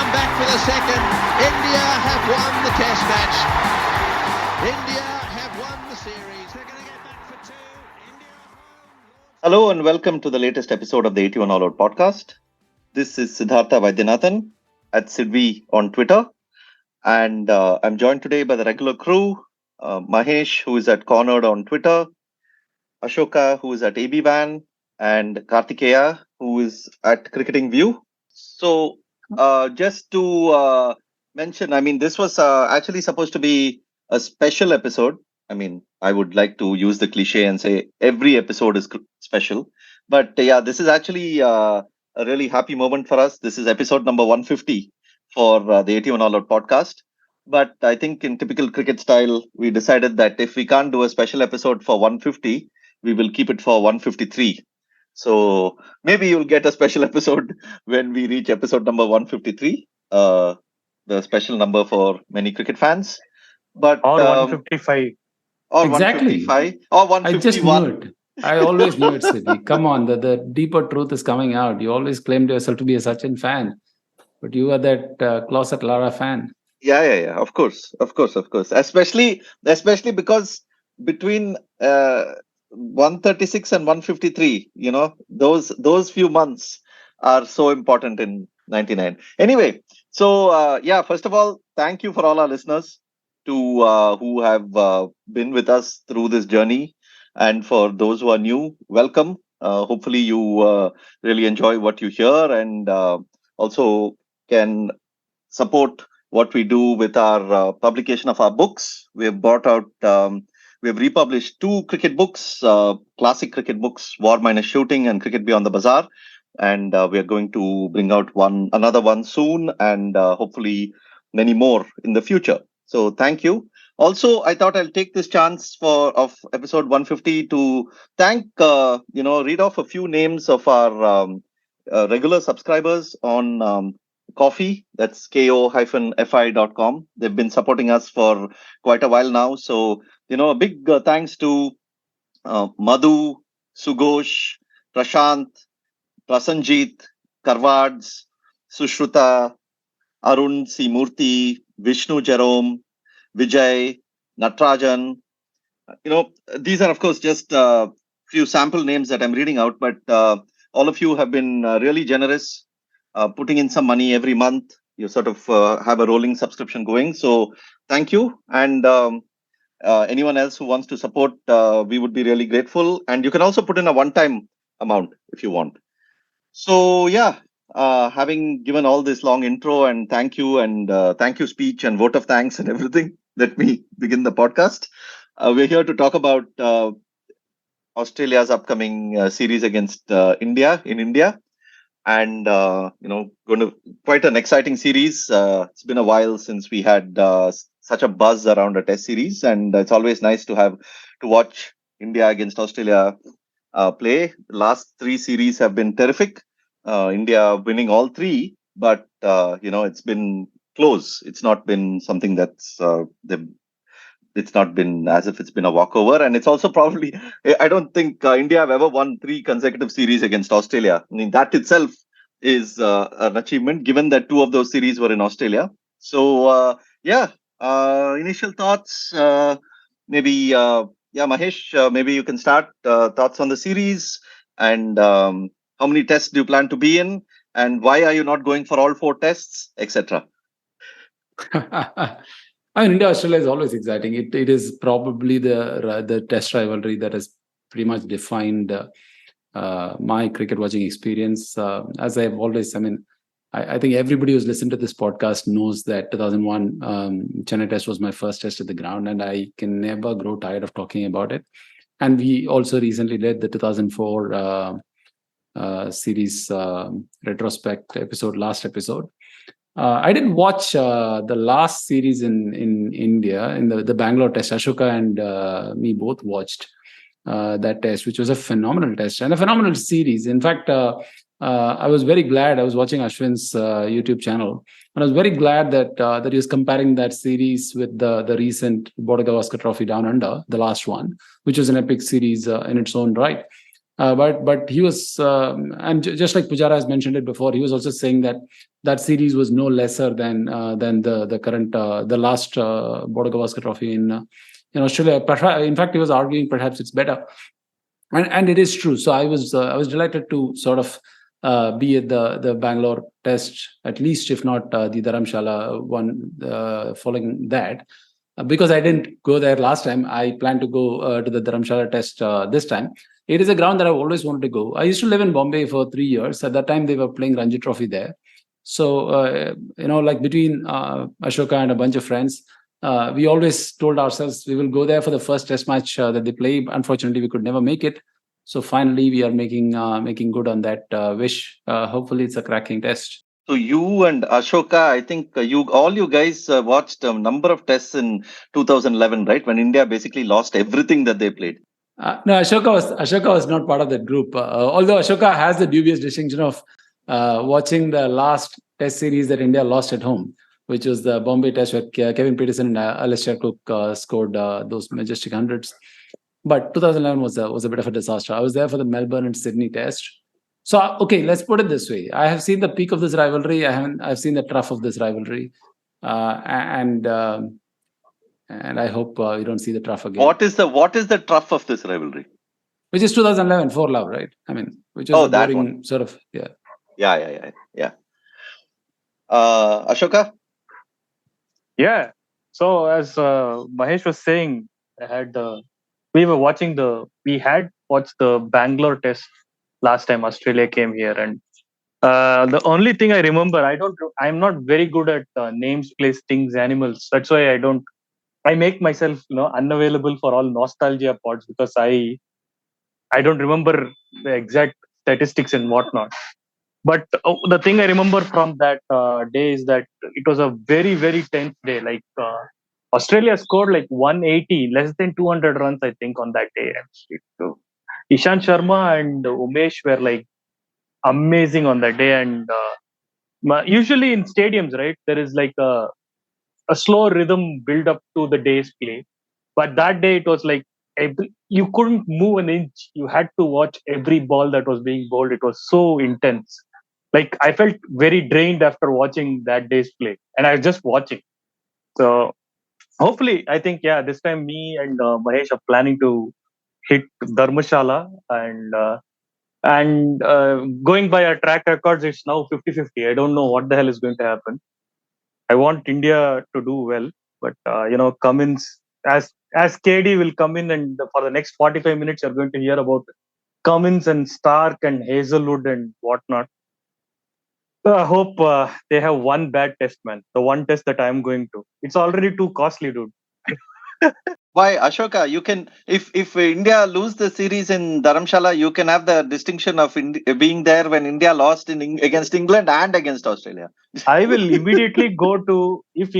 come back for the second. India have won the Test match. India have won the series. They're going to get back for two. India home. Hello and welcome to the latest episode of the 81 All Out podcast. This is Siddhartha Vaidyanathan at Sidvi on Twitter. And I'm joined today by the regular crew, Mahesh, who is at Cornered on Twitter, Ashoka, who is at ABVan, and Kartikeya, who is at Cricketing View. So just to mention, I mean, this was actually supposed to be a special episode. I mean, I would like to use the cliche and say every episode is special. But yeah, this is actually a really happy moment for us. This is episode number 150 for the 81 All Out podcast. But I think in typical cricket style, we decided that if we can't do a special episode for 150, we will keep it for 153. So maybe you'll get a special episode when we reach episode number 153, the special number for many cricket fans. But Or 155. Or Exactly. 155 or I just knew 151. it. I always knew it, Siddhi. Come on, the deeper truth is coming out. You always claimed yourself to be a Sachin fan, but you are that closet Lara fan. Yeah. Of course. Especially because between 136 and 153, those few months are so important in 99. Anyway, so first of all, thank you for all our listeners who have been with us through this journey, and for those who are new, welcome. Hopefully, you really enjoy what you hear, and also can support what we do with our publication of our books. We have brought out, we have republished two cricket books, classic cricket books, War Minus Shooting and Cricket Beyond the Bazaar. And we are going to bring out another one soon, and hopefully many more in the future. So thank you. Also, I thought I'll take this chance of episode 150 to thank, read off a few names of our regular subscribers on Coffee. That's ko-fi.com. They've been supporting us for quite a while now. So, a big thanks to Madhu, Sughosh, Prashant, Prasanjit, Karvads, Sushruta, Arun C. Murthy, Vishnu Jerome, Vijay, Natrajan. These are, of course, just a few sample names that I'm reading out, but all of you have been really generous, putting in some money every month. You sort of have a rolling subscription going. So thank you. And anyone else who wants to support, we would be really grateful. And you can also put in a one-time amount if you want. So having given all this long intro and thank you speech and vote of thanks and everything, let me begin the podcast. We're here to talk about Australia's upcoming series against India in India, and going to quite an exciting series. It's been a while since we had such a buzz around a Test series, and it's always nice to watch India against Australia play. The last three series have been terrific. India winning all three, but it's been close. It's not been something that's it's not been as if it's been a walkover, and it's also probably, I don't think India have ever won three consecutive series against Australia. I mean, that itself is an achievement, given that two of those series were in Australia. So initial thoughts, maybe Mahesh, maybe you can start thoughts on the series, and how many tests do you plan to be in, and why are you not going for all four tests, etc. I mean, India-Australia is always exciting. It is probably the test rivalry that has pretty much defined my cricket watching experience. As I've always, I think everybody who's listened to this podcast knows that 2001 Chennai Test was my first test at the ground, and I can never grow tired of talking about it. And we also recently did the 2004 series retrospect episode, last episode. I didn't watch the last series in India, in the Bangalore Test. Ashoka and me both watched that test, which was a phenomenal test and a phenomenal series. In fact, I was very glad. I was watching Ashwin's YouTube channel, and I was very glad that he was comparing that series with the recent Border Gavaskar Trophy Down Under, the last one, which was an epic series in its own right. But he was, and just like Pujara has mentioned it before, he was also saying that series was no lesser than the current the last Border Gavaskar Trophy in Australia. In fact, he was arguing perhaps it's better, and it is true. So I was delighted to sort of be at the Bangalore Test, at least if not the Dharamshala one following that. Because I didn't go there last time, I plan to go to the Dharamshala Test this time. It is a ground that I've always wanted to go. I used to live in Bombay for 3 years. At that time, they were playing Ranji Trophy there. So, like between Ashoka and a bunch of friends, we always told ourselves we will go there for the first Test match that they play. Unfortunately, we could never make it. So finally, we are making good on that wish. Hopefully, it's a cracking test. So you and Ashoka, I think you guys watched a number of tests in 2011, right? When India basically lost everything that they played. No, Ashoka was not part of that group. Although Ashoka has the dubious distinction of watching the last Test series that India lost at home, which was the Bombay Test where Kevin Peterson and Alistair Cook scored those majestic hundreds. But 2011 was a bit of a disaster. I was there for the Melbourne and Sydney Test. So okay, let's put it this way: I have seen the peak of this rivalry. I've seen the trough of this rivalry, and I hope we don't see the trough again. What is the trough of this rivalry? Which is 2011 for love, right? I mean, which is that boring one. sort of, yeah. Yeah. Ashoka? Yeah. So as Mahesh was saying, we had watched the Bangalore Test last time Australia came here, and the only thing I remember, I'm not very good at names, place, things, animals. That's why I make myself unavailable for all nostalgia pods, because I don't remember the exact statistics and whatnot. But the thing I remember from that day is that it was a very, very tense day. Like Australia scored like 180, less than 200 runs, I think, on that day. And Ishant Sharma and Umesh were like amazing on that day. And usually in stadiums, right, there is like a slow rhythm build up to the day's play. But that day it was like you couldn't move an inch. You had to watch every ball that was being bowled. It was so intense. Like I felt very drained after watching that day's play, and I was just watching. So hopefully, I think this time me and Mahesh are planning to hit Dharmashala, and going by our track records, it's now 50-50. I don't know what the hell is going to happen. I want India to do well, but Cummins, as KD will come in, and for the next 45 minutes, you're going to hear about Cummins and Stark and Hazelwood and whatnot. I hope they have one bad test, man. The one test that I'm going to. It's already too costly, dude. Why, Ashoka? You can, if India lose the series in Dharamshala, you can have the distinction of being there when India lost against England and against Australia. I will immediately go to if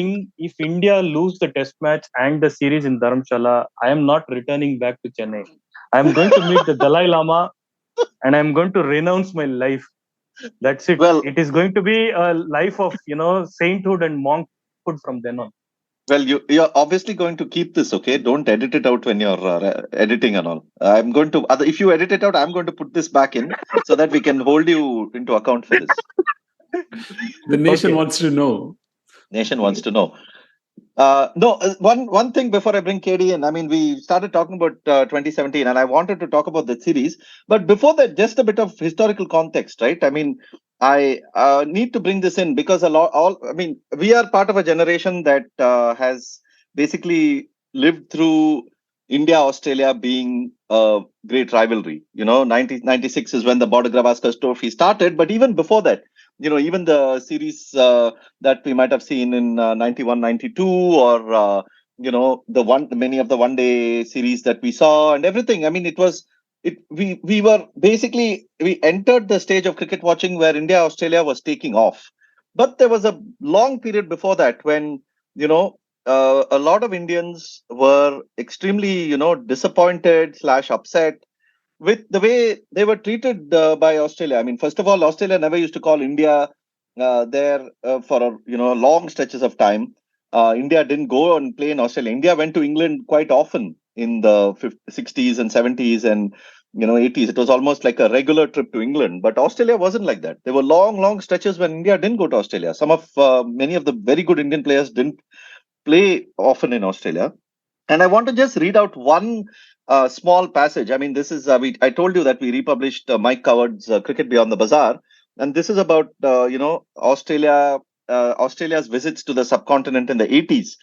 India lose the test match and the series in Dharamshala, I am not returning back to Chennai. I am going to meet the Dalai Lama, and I am going to renounce my life. That's it. Well, it is going to be a life of sainthood and monkhood from then on. Well, you're obviously going to keep this, okay? Don't edit it out when you're editing and all. I'm going to, if you edit it out, I'm going to put this back in so that we can hold you into account for this. The nation wants to know. Nation wants to know. One thing before I bring KD in. I mean, we started talking about 2017, and I wanted to talk about the series. But before that, just a bit of historical context, right? I mean, I need to bring this in because we are part of a generation that has basically lived through India-Australia being a great rivalry. 1996 is when the Border Gavaskar Trophy started, but even before that, even the series that we might have seen in 91, 92, or many of the one-day series that we saw and everything. I mean, we entered the stage of cricket watching where India-Australia was taking off. But there was a long period before that when, a lot of Indians were extremely, disappointed / upset with the way they were treated by Australia. I mean, first of all, Australia never used to call India there for long stretches of time. India didn't go and play in Australia. India went to England quite often in the 60s and 70s, and 80s, it was almost like a regular trip to England. But Australia wasn't like that. There were long stretches when India didn't go to Australia. Many of the very good Indian players didn't play often in Australia. And I want to just read out one small passage. I mean, this is, I told you that we republished Mike Coward's Cricket Beyond the Bazaar. And this is about, Australia's visits to the subcontinent in the 80s.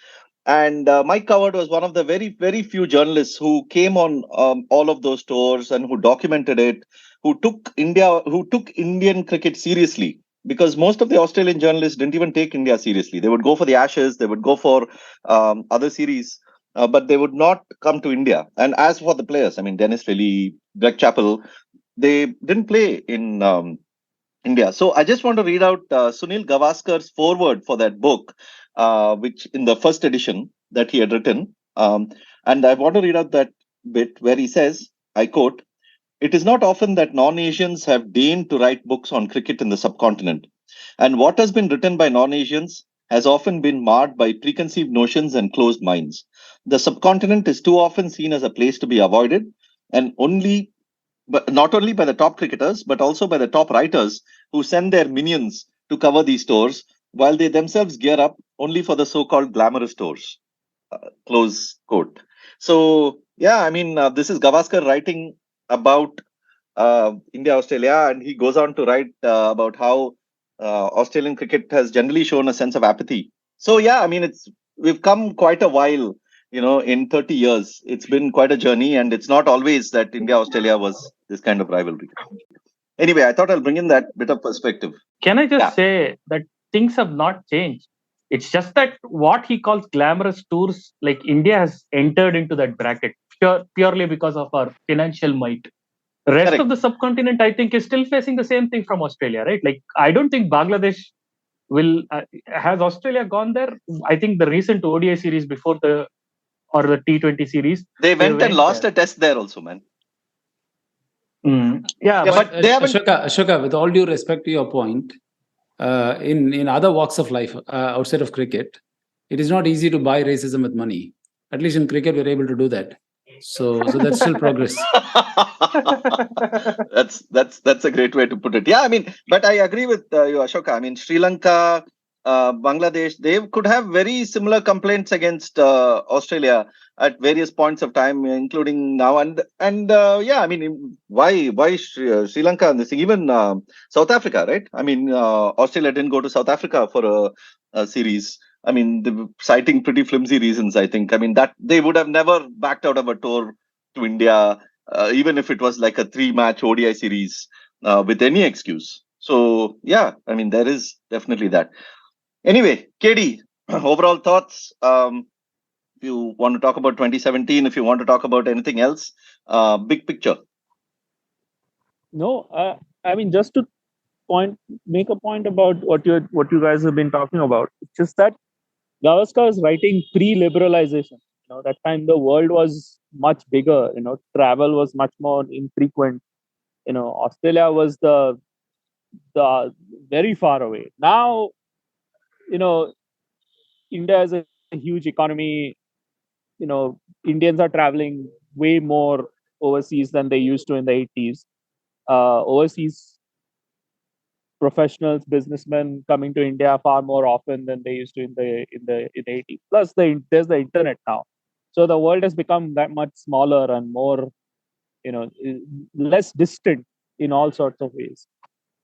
And Mike Coward was one of the very few journalists who came on all of those tours and who documented it, who took Indian cricket seriously. Because most of the Australian journalists didn't even take India seriously. They would go for the Ashes, they would go for other series, but they would not come to India. And as for the players, I mean, Dennis Lillee, Greg Chappell, they didn't play in India. So I just want to read out Sunil Gavaskar's foreword for that book, which in the first edition that he had written. And I want to read out that bit where he says, I quote, "It is not often that non-Asians have deigned to write books on cricket in the subcontinent. And what has been written by non-Asians has often been marred by preconceived notions and closed minds. The subcontinent is too often seen as a place to be avoided, and but not only by the top cricketers, but also by the top writers who send their minions to cover these tours, while they themselves gear up only for the so-called glamorous tours." Close quote. So, yeah, I mean, this is Gavaskar writing about India, Australia, and he goes on to write about how Australian cricket has generally shown a sense of apathy. So, yeah, I mean, we've come quite a while, in 30 years. It's been quite a journey, and it's not always that India, Australia was this kind of rivalry. Anyway, I thought I'll bring in that bit of perspective. Can I just say that things have not changed? It's just that what he calls glamorous tours, like India has entered into that bracket purely because of our financial might. The rest Correct. of the subcontinent, I think, is still facing the same thing from Australia, right? Like, I don't think Bangladesh will. Has Australia gone there? I think the recent ODI series before the T20 series, they went and lost a test there also, man. Yeah, but they haven't. Ashoka, with all due respect to your point, in other walks of life outside of cricket, it is not easy to buy racism with money. At least in cricket, we're able to do that. So that's still progress. That's a great way to put it. Yeah, I mean, but I agree with you, Ashoka. I mean, Sri Lanka, Bangladesh, they could have very similar complaints against Australia at various points of time, including now. And yeah, I mean, why Sri Lanka and this thing? Even South Africa, right? I mean, Australia didn't go to South Africa for a series. I mean, they were citing pretty flimsy reasons, I think. I mean, that they would have never backed out of a tour to India, even if it was like a 3-match ODI series with any excuse. So, yeah, I mean, there is definitely that. Anyway, KD, overall thoughts? If you want to talk about 2017, if you want to talk about anything else, big picture. No, I mean, just to make a point about what you guys have been talking about. It's just that Gavaskar is writing pre-liberalization. That time the world was much bigger. Travel was much more infrequent. Australia was the very far away. Now, India has a huge economy. Indians are traveling way more overseas than they used to in the 80s. Overseas professionals, businessmen coming to India far more often than they used to in the 80s. Plus, there's the internet now, so the world has become that much smaller and more, less distant in all sorts of ways.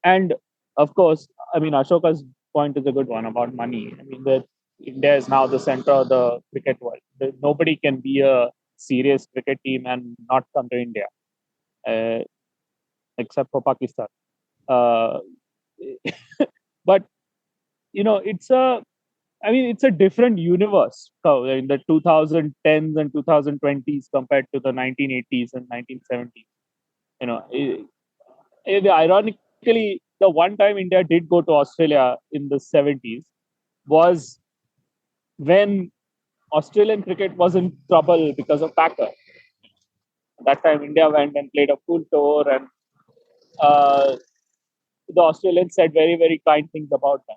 And of course, I mean, Ashoka's point is a good one about money. I mean, that India is now the center of the cricket world. Nobody can be a serious cricket team and not come to India, except for Pakistan. But it's a different universe in the 2010s and 2020s compared to the 1980s and 1970s. Ironically, the one time India did go to Australia in the 70s was when Australian cricket was in trouble because of Packer. That time India went and played a full tour, and the Australians said very, very kind things about them.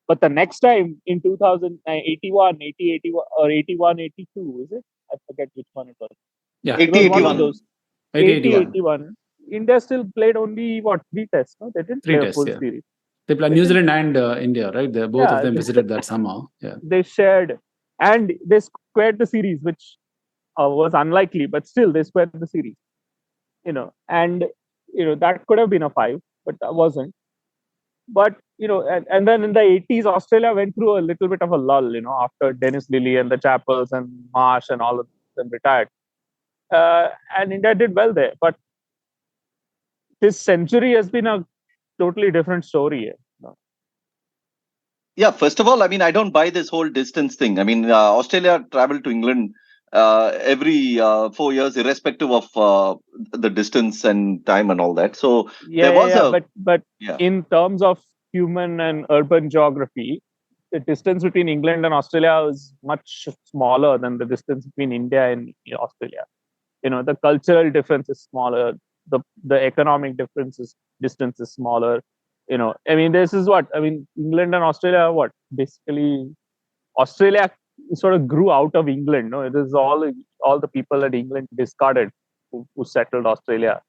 But the next time in 2081, 80, or 81, 82, is it? I forget which one it was. Yeah, 80, it was one of those. 80, 81, India still played only, 3 tests, no? They didn't play a full yeah. series. They played New Zealand and India, right? Both of them visited that summer. Yeah. They shared, and they squared the series, which was unlikely, but still they squared the series. And that could have been a 5, but that wasn't. But and then in the 80s, Australia went through a little bit of a lull, after Dennis Lilly and the Chappells and Marsh and all of them retired. And India did well there. But this century has been a totally different story. Yeah, first of all, I mean, I don't buy this whole distance thing. I mean, Australia traveled to England every 4 years, irrespective of the distance and time and all that. So there was but in terms of human and urban geography, the distance between England and Australia is much smaller than the distance between India and Australia. The cultural difference is smaller. The economic distance is smaller. I mean, this is England and Australia, basically Australia sort of grew out of England. No, it is all the people that England discarded who settled Australia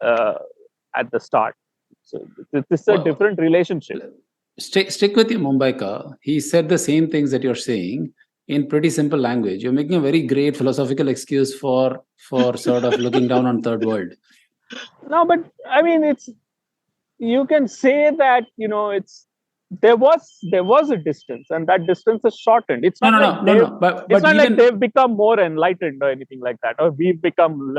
at the start. So this is a different relationship. Stick with your Mumbaikar. He said the same things that you're saying in pretty simple language. You're making a very great philosophical excuse for sort of looking down on third world. No, but I mean, you can say that there was a distance, and that distance is shortened. It's not But it's not like they've become more enlightened or anything like that, or we've become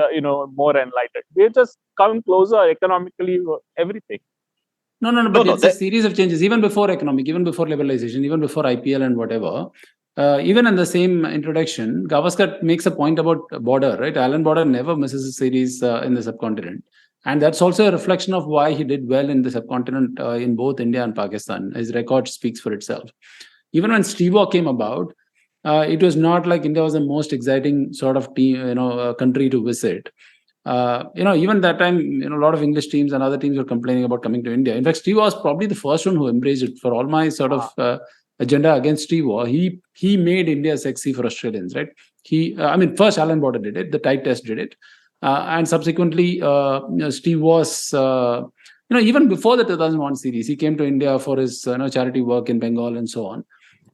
more enlightened. We've just come closer economically, everything. But it's a series of changes, even before economic, even before liberalization, even before IPL and whatever. Even in the same introduction, Gavaskar makes a point about Border, right? Allan Border never misses a series in the subcontinent. And that's also a reflection of why he did well in the subcontinent in both India and Pakistan. His record speaks for itself. Even when Steve Waugh came about, it was not like India was the most exciting sort of team, country to visit. Even that time, a lot of English teams and other teams were complaining about coming to India. In fact, Steve was probably the first one who embraced it. For all my sort of agenda against Steve Waugh, he made India sexy for Australians, right? First Allan Border did it, the Tide Test did it, and subsequently, Steve was, even before the 2001 series, he came to India for his charity work in Bengal and so on,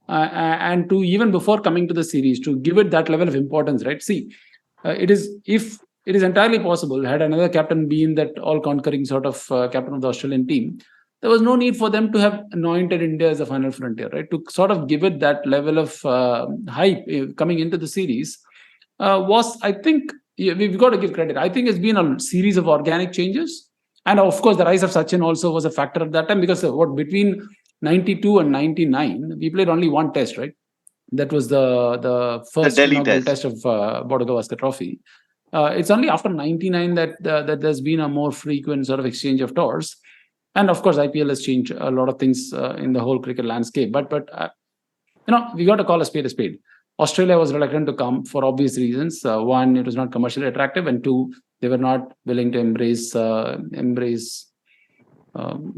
and to even before coming to the series, to give it that level of importance, right? See, it is entirely possible, had another captain been that all-conquering sort of captain of the Australian team, there was no need for them to have anointed India as a final frontier, right? To sort of give it that level of hype coming into the series was, I think, we've got to give credit. I think it's been a series of organic changes. And of course, the rise of Sachin also was a factor at that time, because between 92 and 99, we played only one test, right? That was the first inaugural test of Border Gavaskar Trophy. It's only after 99 that there's been a more frequent sort of exchange of tours. And of course, IPL has changed a lot of things in the whole cricket landscape. But we got to call a spade a spade. Australia was reluctant to come for obvious reasons. One, it was not commercially attractive, and two, they were not willing to embrace the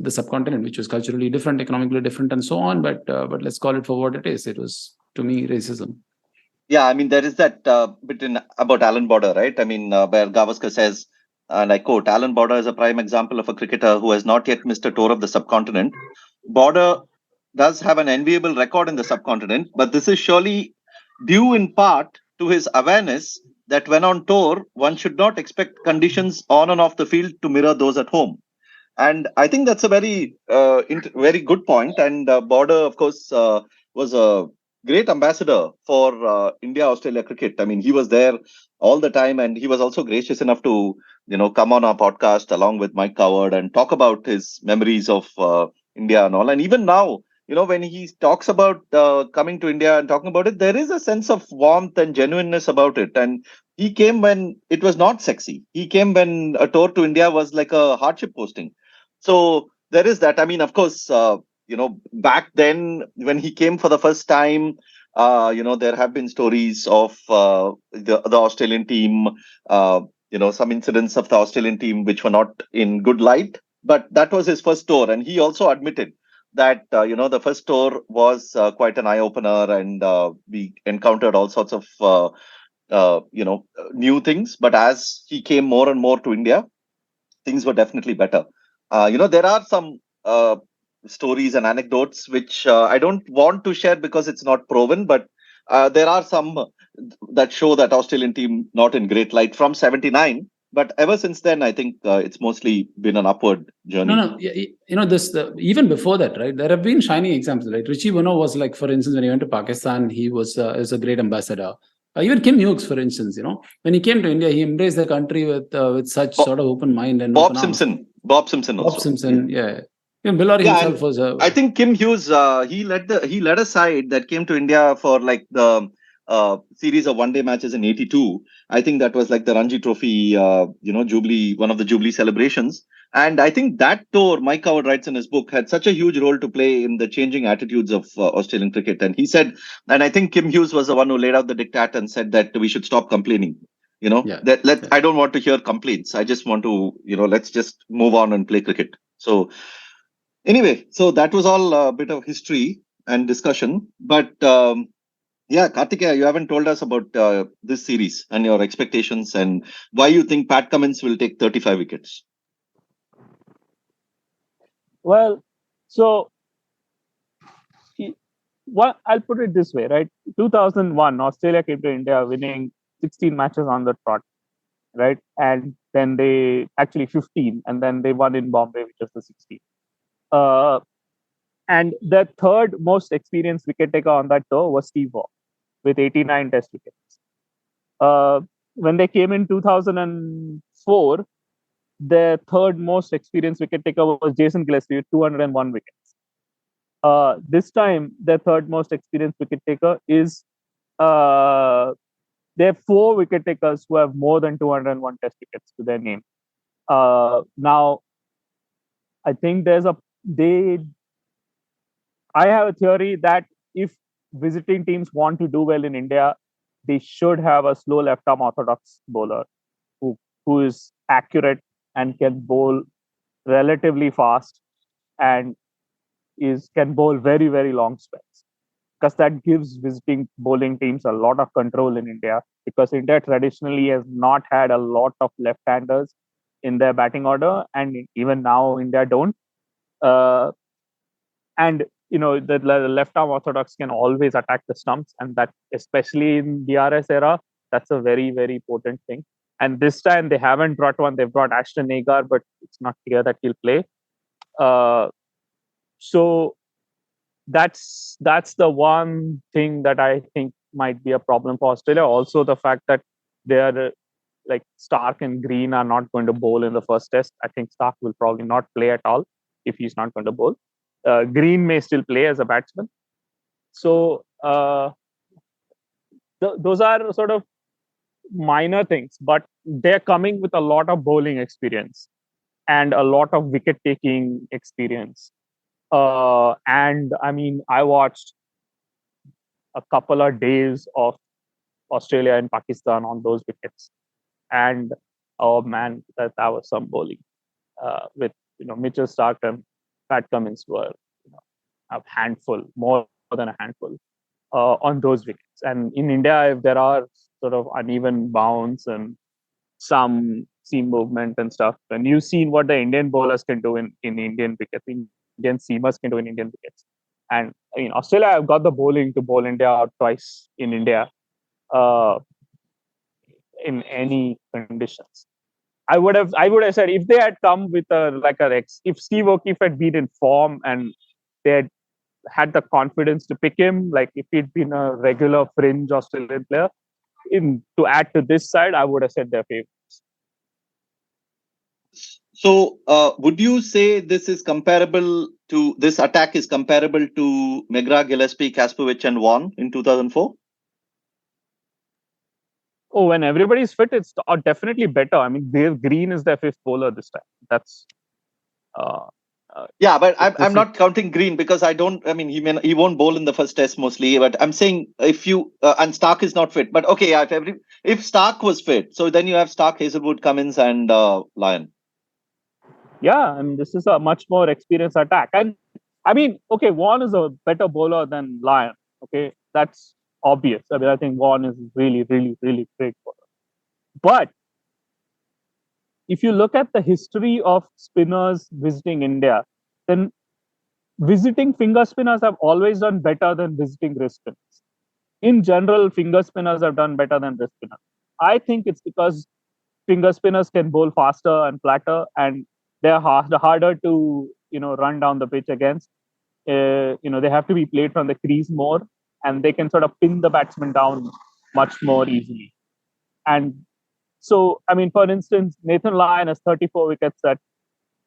subcontinent, which was culturally different, economically different, and so on. But let's call it for what it is. It was, to me, racism. Yeah, I mean, there is that bit about Allan Border, right? I mean, where Gavaskar says, and I quote, Allan Border is a prime example of a cricketer who has not yet missed a tour of the subcontinent. Border does have an enviable record in the subcontinent, but this is surely due in part to his awareness that when on tour, one should not expect conditions on and off the field to mirror those at home. And I think that's a very, very good point. And Border, of course, was a great ambassador for India-Australia cricket. I mean, he was there all the time, and he was also gracious enough to, come on our podcast along with Mike Coward and talk about his memories of India and all. And even now, when he talks about coming to India and talking about it, there is a sense of warmth and genuineness about it. And he came when it was not sexy. He came when a tour to India was like a hardship posting. So there is that. I mean, of course, back then when he came for the first time, there have been stories of the Australian team, some incidents of the Australian team which were not in good light. But that was his first tour. And he also admitted that, the first tour was quite an eye-opener, and we encountered all sorts of new things. But as he came more and more to India, things were definitely better. There are some stories and anecdotes which I don't want to share because it's not proven, but there are some that show that Australian team not in great light from '79. But ever since then, I think it's mostly been an upward journey. No. Even before that, right? There have been shining examples. Right? Richie Bono was like, for instance, when he went to Pakistan, he was a great ambassador. Even Kim Hughes, for instance, when he came to India, he embraced the country with such sort of open mind and Bob open arms. Simpson also. Bob Simpson, yeah. Bill Lawry himself was. I think Kim Hughes, he led a side that came to India for like the series of one-day matches in '82. I think that was like the Ranji Trophy, Jubilee, one of the Jubilee celebrations. And I think that tour, Mike Howard writes in his book, had such a huge role to play in the changing attitudes of Australian cricket. And he said, and I think Kim Hughes was the one who laid out the diktat and said that we should stop complaining. I don't want to hear complaints. I just want to, let's just move on and play cricket. So anyway, so that was all a bit of history and discussion. But Kartikeya, you haven't told us about this series and your expectations and why you think Pat Cummins will take 35 wickets. Well, so I'll put it this way, right? 2001, Australia came to India winning 16 matches on the trot, right? And then they actually 15, and then they won in Bombay, which was the 16. And the third most experienced wicket taker on that tour was Steve Waugh with 89 test wickets. When they came in 2004, their third most experienced wicket taker was Jason Gillespie with 201 wickets. This time, their third most experienced wicket taker is there are 4 wicket takers who have more than 201 test wickets to their name. Now, I think I have a theory that if visiting teams want to do well in India, they should have a slow left-arm orthodox bowler who is accurate and can bowl relatively fast and can bowl very, very long spells. Because that gives visiting bowling teams a lot of control in India, because India traditionally has not had a lot of left-handers in their batting order, and even now India don't. And the left-arm orthodox can always attack the stumps, and that, especially in DRS era, that's a very, very potent thing. And this time they haven't brought one. They've brought Ashton Agar, but it's not clear that he'll play. So that's the one thing that I think might be a problem for Australia. Also, the fact that they are like Stark and Green are not going to bowl in the first test. I think Stark will probably not play at all if he's not going to bowl. Green may still play as a batsman. So those are sort of minor things, but they're coming with a lot of bowling experience and a lot of wicket taking experience. And I mean, I watched a couple of days of Australia and Pakistan on those wickets, and oh man, that was some bowling. With Mitchell Starc and Pat Cummins were a handful, more than a handful, on those wickets. And in India, if there are sort of uneven bounce and some seam movement and stuff, and you've seen what the Indian bowlers can do in Indian wickets, Indian seamers can do in Indian wickets. And Australia have got the bowling to bowl India out twice in India in any conditions. I would have said if they had come with if Steve O'Keefe had been in form and they had the confidence to pick him, like if he'd been a regular fringe Australian player, to add to this side, I would have said they're favorites. So, would you say this attack is comparable to McGrath, Gillespie, Kasperwich, and Vaughan in 2004? Oh, when everybody's fit, it's definitely better. I mean, Dave Green is their 5th bowler this time. That's but I'm not counting Green because I don't. I mean, he won't bowl in the first test mostly. But I'm saying if you and Stark is not fit. But okay, if Stark was fit, so then you have Stark, Hazelwood, Cummins, and Lyon. Yeah, I mean, this is a much more experienced attack, and I mean, okay, Vaughan is a better bowler than Lyon. Okay, that's obvious. I mean, I think Waugh is really, really, really great bowler. But if you look at the history of spinners visiting India, then visiting finger spinners have always done better than visiting wrist spinners. In general, finger spinners have done better than wrist spinners. I think it's because finger spinners can bowl faster and flatter, and they're harder to run down the pitch against. They have to be played from the crease more, and they can sort of pin the batsman down much more easily. And so, I mean, for instance, Nathan Lyon has 34 wickets at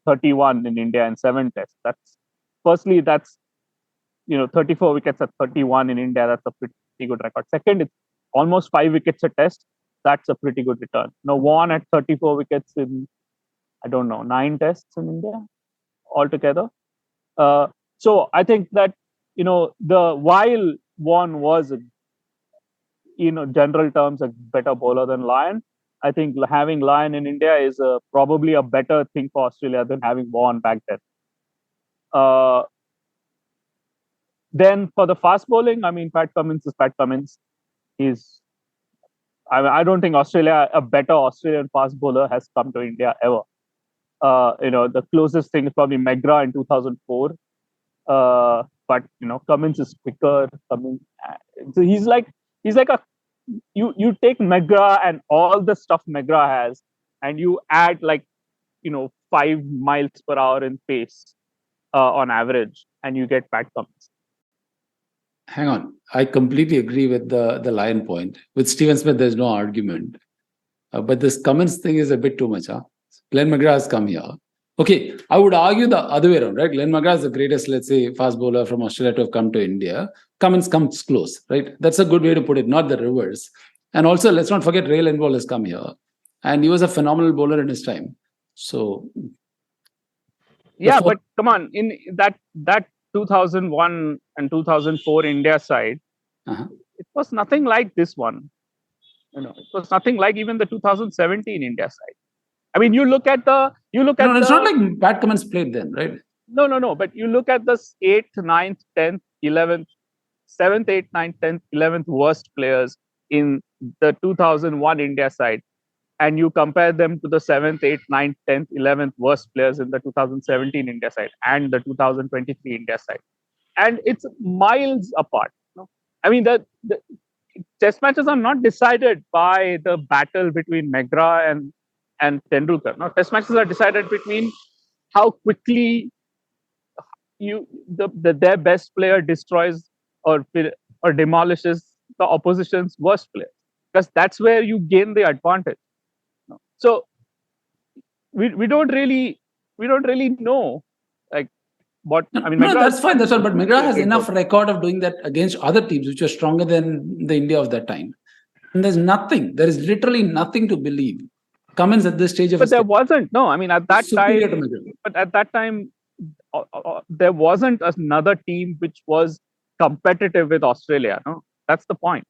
31 in India in 7 tests. That's 34 wickets at 31 in India. That's a pretty good record. Second, it's almost 5 wickets a test. That's a pretty good return. Now, Waugh at 34 wickets in, 9 tests in India altogether. So I think that, while Waugh was, general terms, a better bowler than Lyon, I think having Lyon in India is probably a better thing for Australia than having Waugh back then. Then for the fast bowling, I mean, Pat Cummins is Pat Cummins. I don't think a better Australian fast bowler has come to India ever. The closest thing is probably McGrath in 2004. But Cummins is quicker. So he's like you take McGrath and all the stuff McGrath has, and you add 5 miles per hour in pace on average, and you get Pat Cummins. Hang on, I completely agree with the Lyon point. With Steven Smith, there's no argument. But this Cummins thing is a bit too much. Glenn McGrath has come here. Okay, I would argue the other way around, right? Glenn McGrath is the greatest, let's say, fast bowler from Australia to have come to India. Cummins comes close, right? That's a good way to put it, not the reverse. And also, let's not forget Ray Lindwall has come here. And he was a phenomenal bowler in his time. So... Yeah, but come on, in that 2001 and 2004 India side, it was nothing like this one. It was nothing like even the 2017 India side. I mean, you look at it's not like Pat Cummins played then, right? No. But you look at the 8th, 9th, 10th, 11th, 7th, 8th, 9th, 10th, 11th worst players in the 2001 India side, and you compare them to the 7th, 8th, 9th, 10th, 11th worst players in the 2017 India side and the 2023 India side. And it's miles apart. I mean, the test matches are not decided by the battle between McGrath and Tendulkar. No, test matches are decided between how quickly their best player destroys or demolishes the opposition's worst player, because that's where you gain the advantage. So we don't really know what. I mean, no, that's fine. That's all. But McGrath has enough record of doing that against other teams which are stronger than the India of that time. And there is literally nothing to believe. Cummins at this stage of but there wasn't. No, I mean at that time. But at that time, there wasn't another team which was competitive with Australia. No, that's the point.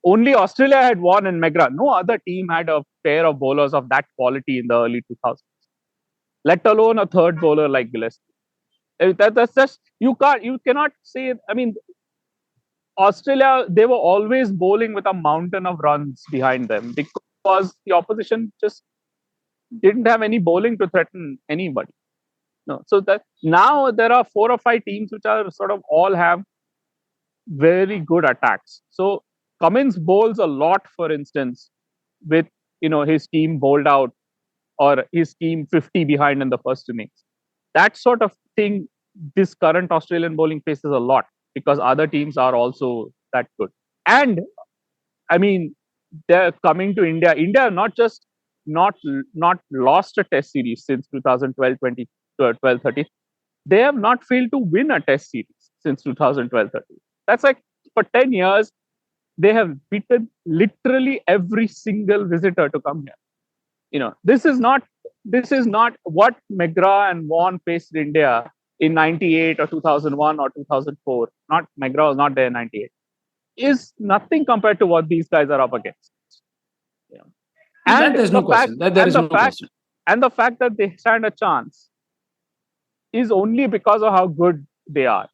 Only Australia had Waugh and McGrath. No other team had a pair of bowlers of that quality in the early 2000s, let alone a third bowler like Gillespie. That's just you cannot say. I mean, Australia, they were always bowling with a mountain of runs behind them because the opposition just didn't have any bowling to threaten anybody. No, so that now there are 4 or 5 teams which are sort of all have very good attacks. So Cummins bowls a lot, for instance, with his team bowled out or his team 50 behind in the first innings. That sort of thing, this current Australian bowling faces a lot because other teams are also that good. And I mean, they're coming to India. India not just not lost a test series since 2012-13. They have not failed to win a test series since 2012-13. That's like for 10 years, they have beaten literally every single visitor to come here. This is not what McGrath and Waugh faced India in 98 or 2001 or 2004. Not McGrath was not there in 98. Is nothing compared to what these guys are up against. And there's no question. And the fact that they stand a chance is only because of how good they are.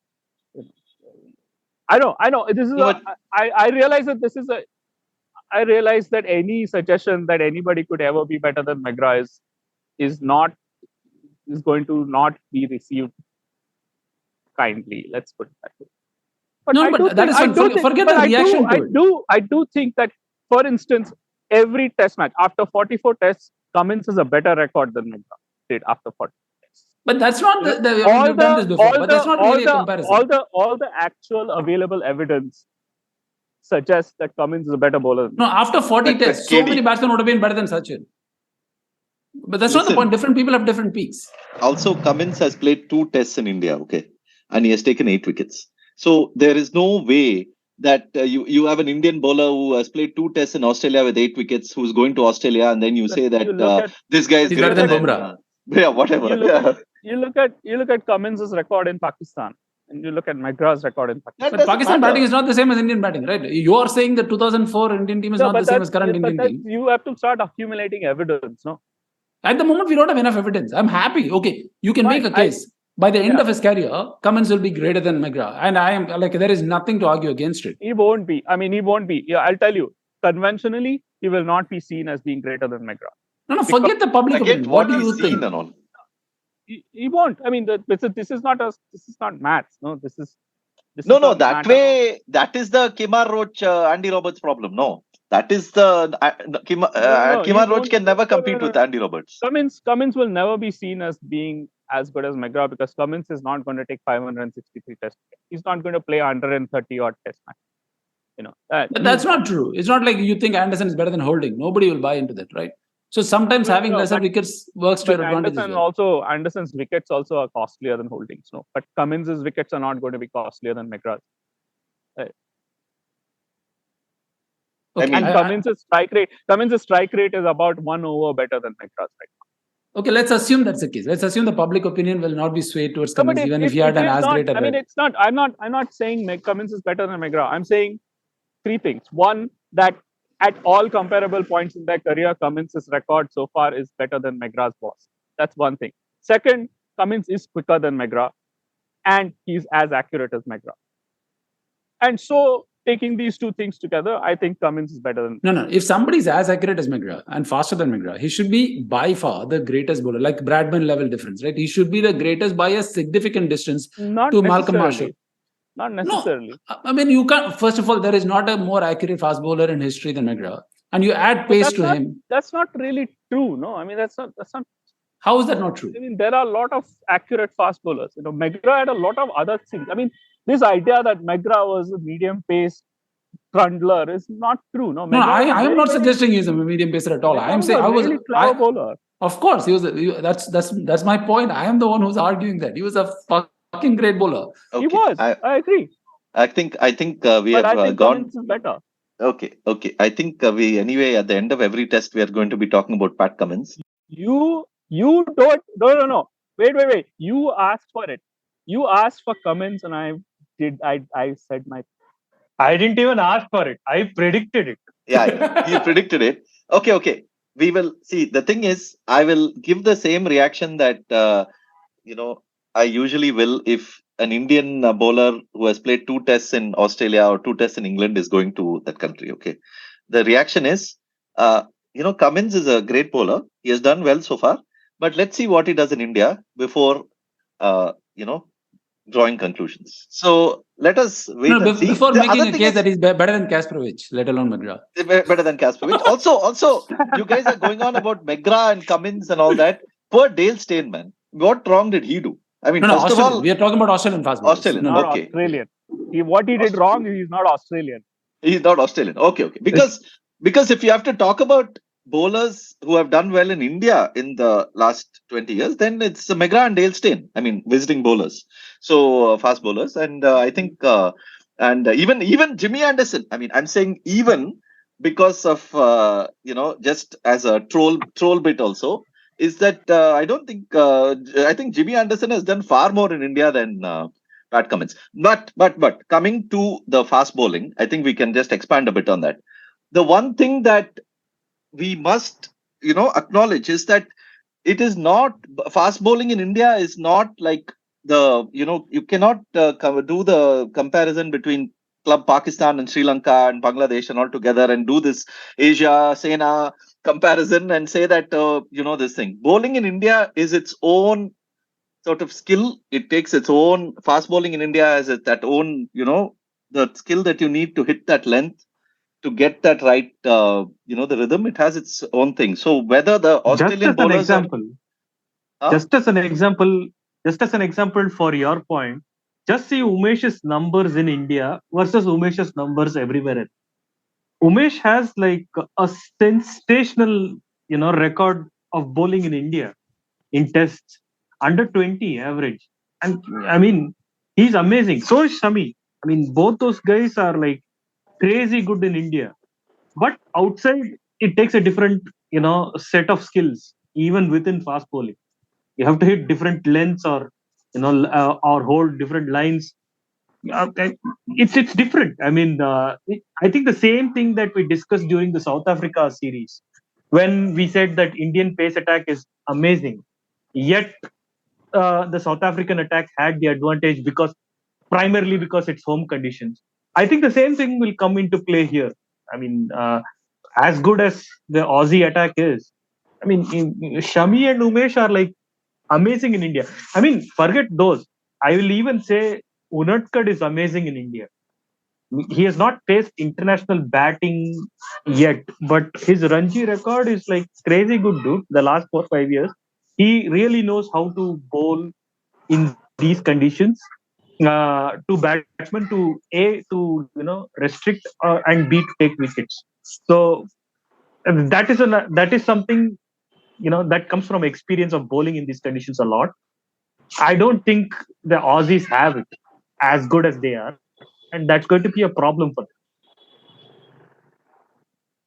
I know. This is No, but I realize that this is a. I realize that any suggestion that anybody could ever be better than McGrath is going to not be received kindly. Let's put it that way. But No, I do but that think, is fine. Forget the reaction to it. I do think that, for instance, every test match after 44 tests, Cummins has a better record than McGrath did after 40 tests. But that's not we've done this before. But that's not really a comparison. All the actual available evidence suggests that Cummins is a better bowler. No, after 40 tests, so many batsmen would have been better than Sachin. But that's not the point. Different people have different peaks. Also, Cummins has played 2 tests in India, okay, and he has taken 8 wickets. So there is no way that you have an Indian bowler who has played 2 tests in Australia with 8 wickets, who's going to Australia, and then you say that this guy is better than Bumrah. Yeah, whatever. You look at Cummins' record in Pakistan, and you look at McGrath's record in Pakistan. But Pakistan batting is not the same as Indian batting, right? You are saying the 2004 Indian team is not the same as current Indian team. You have to start accumulating evidence, no? At the moment, we don't have enough evidence. I'm happy. Okay, you can make a case. By the end of his career, Cummins will be greater than McGrath. And I am like, there is nothing to argue against it. He won't be. He won't be. Yeah, I'll tell you. Conventionally, he will not be seen as being greater than McGrath. No, forget the public opinion. What do you think? And all. He won't. This is not maths. No, this is that way. That is the Kemar Roach, Andy Roberts problem. No, that is the Kemar Roach can never compete with Andy Roberts. Cummins will never be seen as being as good as McGrath because Cummins is not going to take 563 tests. He's not going to play 130 odd test matches. But that's not true. It's not like you think Anderson is better than Holding. Nobody will buy into that, right? So sometimes having lesser wickets works to your advantage. Anderson's wickets also are costlier than Holding's. No, but Cummins' wickets are not going to be costlier than McGrath. Right. Okay. And Cummins' strike rate is about 1 over better than McGrath right now. Okay, let's assume that's the case. Let's assume the public opinion will not be swayed towards Cummins, even if he had an as great. It's not. I'm not saying Cummins is better than McGrath. I'm saying 3 things. One, that at all comparable points in their career, Cummins' record so far is better than McGrath's was. That's one thing. Second, Cummins is quicker than McGrath, and he's as accurate as McGrath. And so, taking these 2 things together, I think Cummins is better than. No. If somebody is as accurate as McGrath and faster than McGrath, he should be by far the greatest bowler, like Bradman level difference, right? He should be the greatest by a significant distance to Malcolm Marshall. Not necessarily. No, you can't. First of all, there is not a more accurate fast bowler in history than McGrath, and you add pace to him. That's not really true. No, that's not. How is that not true? There are a lot of accurate fast bowlers. McGrath had a lot of other things. This idea that McGrath was a medium pace trundler is not true. No, I am not suggesting he's a medium pacer at all. I am saying I was a clever bowler. Of course, he was. That's my point. I am the one who's arguing that he was a fucking great bowler. Okay. He was. I agree. I think we have gone. Is better. Okay. I think we anyway at the end of every test we are going to be talking about Pat Cummins. You don't. No. Wait. You asked for it. You asked for Cummins, and I said my. I didn't even ask for it. I predicted it. Yeah, you predicted it. Okay. We will see. The thing is, I will give the same reaction that I usually will if an Indian bowler who has played 2 tests in Australia or 2 tests in England is going to that country. Okay, the reaction is, Cummins is a great bowler. He has done well so far, but let's see what he does in India before, drawing conclusions. So let us wait and see. Before making a case that he's better than Kasparovich, let alone McGrath. Better than Kasparovich. Also, you guys are going on about McGrath and Cummins and all that. Poor Dale Steyn, man. What wrong did he do? First of all, we are talking about Australian fast bowlers. Australian, okay. Australian. What he did wrong is he's not Australian. He's not Australian. Okay. Because if you have to talk about bowlers who have done well in India in the last 20 years, then it's McGrath and Dale Steyn. Visiting bowlers. So fast bowlers, and I think, and even Jimmy Anderson. I'm saying even because of just as a troll bit also. Is that I think Jimmy Anderson has done far more in India than Pat Cummins. But coming to the fast bowling, I think we can just expand a bit on that. The one thing that we must acknowledge is that it is not fast bowling in India is not like you cannot do the comparison between club Pakistan and Sri Lanka and Bangladesh and all together and do this Asia Sena comparison and say that this thing. Bowling in India is its own sort of skill. It takes its own fast bowling in India as that own the skill that you need to hit that length to get that right the rhythm. It has its own thing. So whether the Just Australian as an bowlers are example, huh? just as an example, just as an example for your point, just see Umesh's numbers in India versus Umesh's numbers everywhere else. Umesh has like a sensational, record of bowling in India in tests, under 20 average. And I mean, he's amazing. So is Shami. I mean, both those guys are like crazy good in India. But outside, it takes a different, set of skills, even within fast bowling. You have to hit different lengths or, or hold different lines. It's different. I mean, I think the same thing that we discussed during the South Africa series, when we said that Indian pace attack is amazing, yet the South African attack had the advantage primarily because it's home conditions. I think the same thing will come into play here. I mean, as good as the Aussie attack is, I mean, Shami and Umesh are like amazing in India. I mean, forget those. I will even say Unadkat is amazing in India. He has not faced international batting yet, but his Ranji record is like crazy good, dude. The last 4 5 years, he really knows how to bowl in these conditions to batsmen to restrict and B to take wickets. So that is something that comes from experience of bowling in these conditions a lot. I don't think the Aussies have it as good as they are, and that's going to be a problem for them.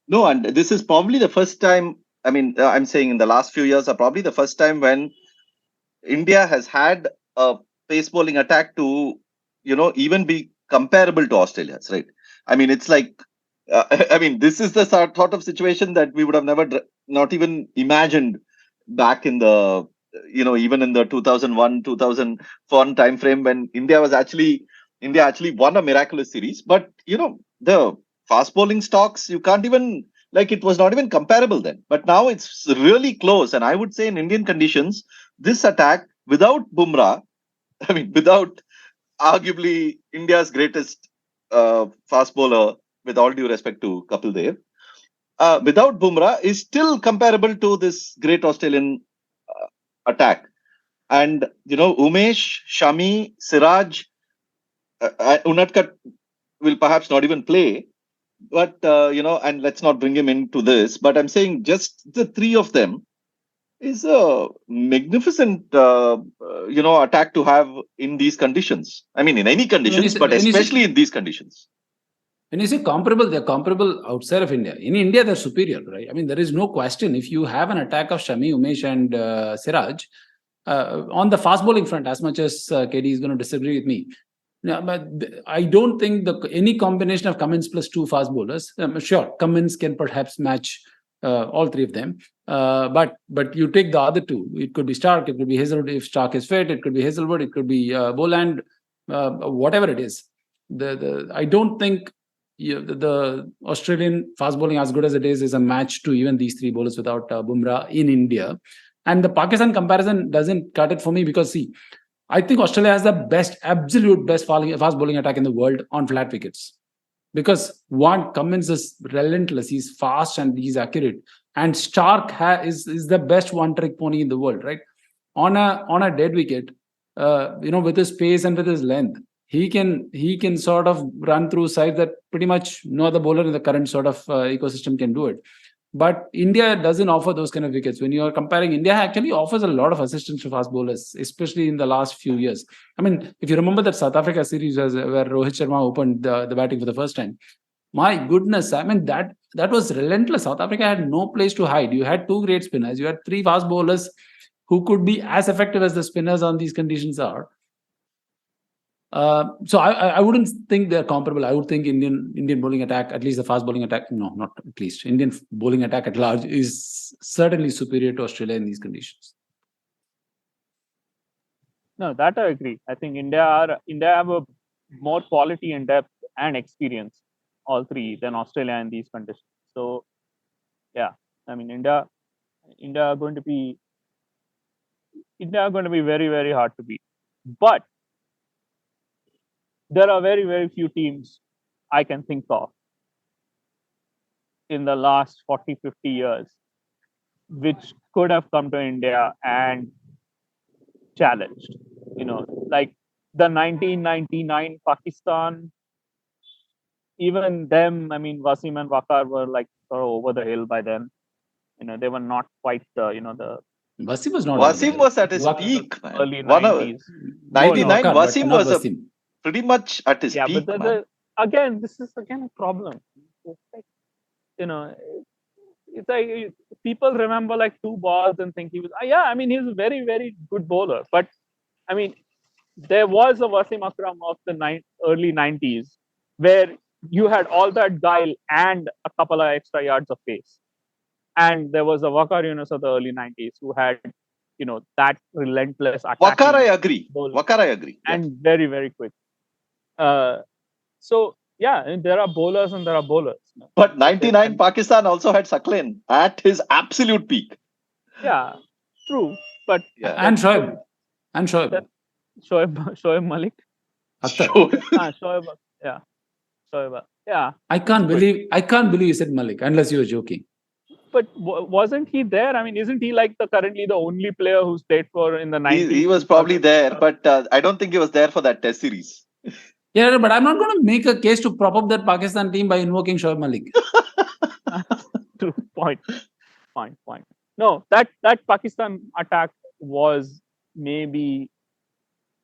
No, and this is probably the first time. I mean, I'm saying in the last few years are probably the first time when India has had a pace bowling attack to, even be comparable to Australia's, right? I mean, it's like, I mean, this is the sort of situation that we would have never, not even imagined back in the, even in the 2001, 2001 time frame when India actually won a miraculous series. But, the fast bowling stocks, you can't even, like, it was not even comparable then. But now it's really close. And I would say in Indian conditions, this attack without Bumrah, I mean, without arguably India's greatest fast bowler, with all due respect to Kapil Dev, without Bumrah is still comparable to this great Australian attack. And, Umesh, Shami, Siraj, Unadkat will perhaps not even play. But, and let's not bring him into this, but I'm saying just the three of them is a magnificent, attack to have in these conditions. I mean, in any conditions, but especially in these conditions. When you say comparable, they're comparable outside of India. In India, they're superior, right? I mean, there is no question. If you have an attack of Shami, Umesh, and Siraj on the fast bowling front, as much as KD is going to disagree with me, yeah, but I don't think any combination of Cummins plus two fast bowlers. Sure, Cummins can perhaps match all three of them. But you take the other two. It could be Stark. It could be Hazelwood if Stark is fit. It could be Hazelwood. It could be Boland. Whatever it is, I don't think the Australian fast bowling, as good as it is a match to even these three bowlers without Bumrah in India. And the Pakistan comparison doesn't cut it for me because, see, I think Australia has the absolute best fast bowling attack in the world on flat wickets. Because one, Cummins is relentless, he's fast and he's accurate. And Stark is the best one-trick pony in the world, right? On a dead wicket, with his pace and with his length, he can sort of run through sides that pretty much no other bowler in the current sort of ecosystem can do it. But India doesn't offer those kind of wickets. When you are comparing, India actually offers a lot of assistance to fast bowlers, especially in the last few years. I mean, if you remember that South Africa series where Rohit Sharma opened the batting for the first time, my goodness, I mean, that was relentless. South Africa had no place to hide. You had two great spinners. You had three fast bowlers who could be as effective as the spinners on these conditions are. So I wouldn't think they're comparable. I would think Indian bowling attack, at least the fast bowling attack, no, not at least, Indian bowling attack at large is certainly superior to Australia in these conditions. No, that I agree. I think India have a more quality and depth, and experience, all three, than Australia in these conditions. So, yeah, I mean, India are going to be very, very hard to beat. But there are very, very few teams I can think of in the last 40, 50 years which could have come to India and challenged. Like the 1999 Pakistan, even them, I mean, Wasim and Waqar were like sort of over the hill by then. They were not quite the Wasim was not. Wasim was at his Waqar peak, man. early 90s. 99, Waqar, but Wasim not was Wasim. pretty much at his Yeah, peak, but man. again, this is again a problem. It's like, it's like people remember like 2 balls and think he was. Yeah, I mean, he's a very, very good bowler. But I mean, there was a Wasim Akram of the early 90s where you had all that guile and a couple of extra yards of pace. And there was a Waqar Yunus of the early 90s who had, that relentless attacking. Waqar, I agree. bowling Waqar, I agree. Yeah. and very, very quick. So, yeah, there are bowlers and there are bowlers. But 99 Pakistan also had Sakleen at his absolute peak. Yeah, true. But Yeah. And Shoaib. Shoaib Malik. Akhtar. Shoaib. Yeah. Shoaib. Yeah. I can't believe you said Malik, unless you were joking. But wasn't he there? I mean, isn't he like currently the only player who's played for in the 90s? He was probably there, but I don't think he was there for that test series. Yeah, but I'm not going to make a case to prop up that Pakistan team by invoking Shoaib Malik. True. Point. No, that Pakistan attack was maybe,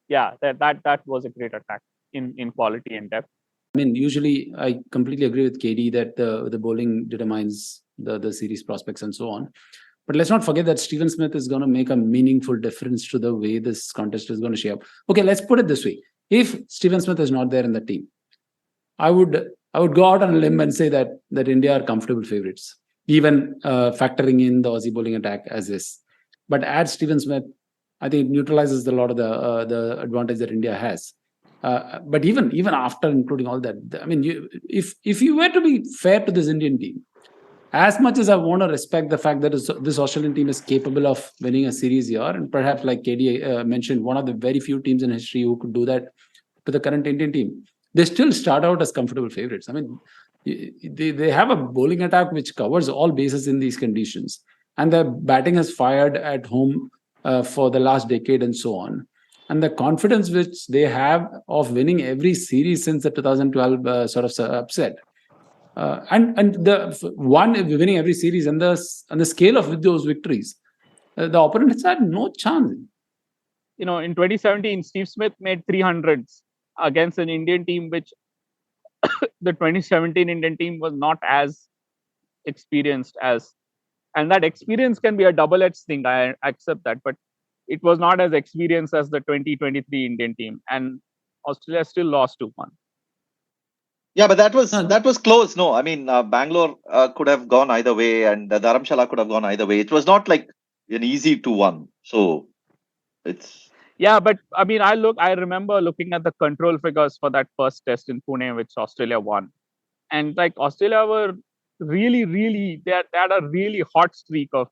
that was a great attack in quality and depth. I mean, usually I completely agree with KD that the bowling determines the series prospects and so on. But let's not forget that Steven Smith is going to make a meaningful difference to the way this contest is going to shape up. Okay, let's put it this way. If Steven Smith is not there in the team, I would go out on a limb and say that India are comfortable favorites, even factoring in the Aussie bowling attack as is. But add Steven Smith, I think it neutralizes a lot of the advantage that India has. But even after including all that, I mean, if you were to be fair to this Indian team, as much as I want to respect the fact that this Australian team is capable of winning a series here, and perhaps like KD mentioned, one of the very few teams in history who could do that to the current Indian team, they still start out as comfortable favorites. I mean, they have a bowling attack which covers all bases in these conditions, and their batting has fired at home for the last decade and so on. And the confidence which they have of winning every series since the 2012 sort of upset. And the one winning every series and the scale of those victories, the opponents had no chance. In 2017, Steve Smith made 300s against an Indian team which the 2017 Indian team was not as experienced as, and that experience can be a double-edged thing. I accept that, but it was not as experienced as the 2023 Indian team, and Australia still lost 2-1. Yeah, but that was close. No, I mean, Bangalore could have gone either way, and Dharamshala could have gone either way. It was not like an easy 2-1. So it's. Yeah, but I mean, I remember looking at the control figures for that first test in Pune, which Australia won, and like Australia were really they had a really hot streak of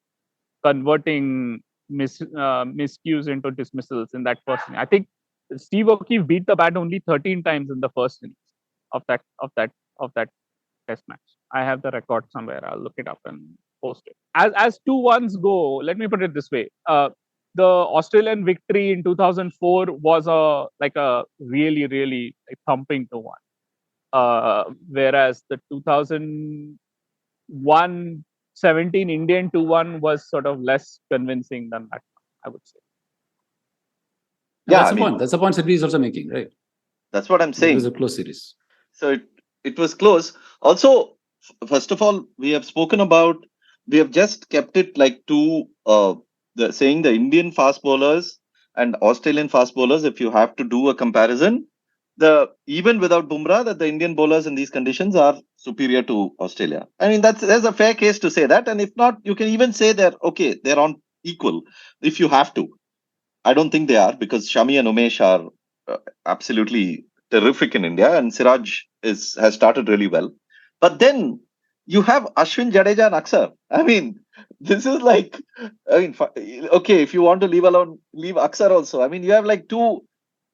converting miscues into dismissals in that first inning. I think Steve O'Keefe beat the bat only 13 times in the first innings of that test match. I have the record somewhere. I'll look it up and post it. As 2-1s go, let me put it this way: the Australian victory in 2004 was a really, really thumping 2-1, whereas the 2001 17 Indian 2-1 was sort of less convincing than that, I would say. Yeah, that's the point Sidney is also making, right? That's what I'm saying. It was a close series. So it was close. Also, first of all, we have just kept it like to saying the Indian fast bowlers and Australian fast bowlers. If you have to do a comparison, even without Bumrah, that the Indian bowlers in these conditions are superior to Australia. I mean, there's a fair case to say that, and if not, you can even say they're on equal if you have to. I don't think they are, because Shami and Umesh are absolutely terrific in India, and Siraj has started really well. But then you have Ashwin, Jadeja, and Akshar. I mean, this is like, I mean, okay, if you want to leave alone, leave Akshar also. I mean, you have like two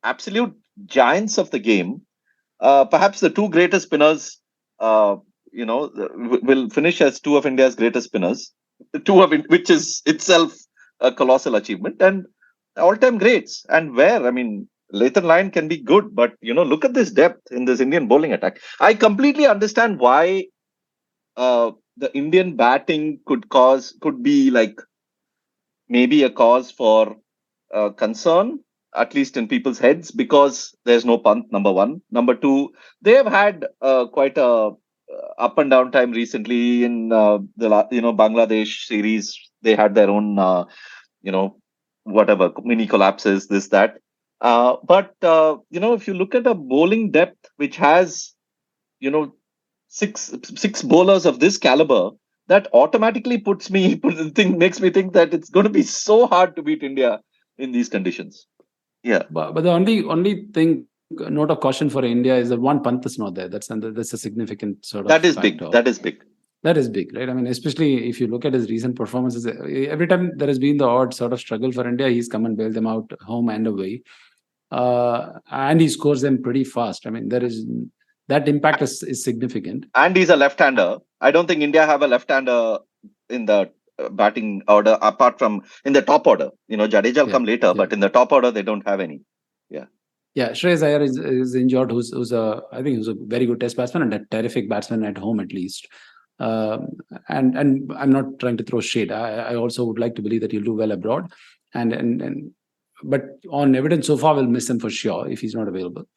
absolute giants of the game. Perhaps the two greatest spinners, uh, will finish as two of India's greatest spinners. Which is itself a colossal achievement and all-time greats. And where, I mean, Lathan Lyon can be good, but look at this depth in this Indian bowling attack. I completely understand why the Indian batting could be like maybe a cause for concern, at least in people's heads, because there's no Pant. Number one, number two, they have had quite a up and down time recently in Bangladesh series. They had their own you know whatever mini collapses, this that. But if you look at a bowling depth which has you know six bowlers of this caliber, that automatically makes me think that it's going to be so hard to beat India in these conditions. Yeah, but the only thing, note of caution for India is that one Pant is not there. That's a significant sort of that is factor. big. That is big. That is big, right? I mean, especially if you look at his recent performances, every time there has been the odd sort of struggle for India, he's come and bailed them out home and away. And he scores them pretty fast. I mean, that impact is significant. And he's a left-hander. I don't think India have a left-hander in the batting order, apart from in the top order. Jadeja will come later, but in the top order, they don't have any. Yeah, Shreyas Iyer is injured, I think who's a very good test batsman and a terrific batsman at home at least. And I'm not trying to throw shade. I also would like to believe that he'll do well abroad. But on evidence so far, we'll miss him for sure if he's not available.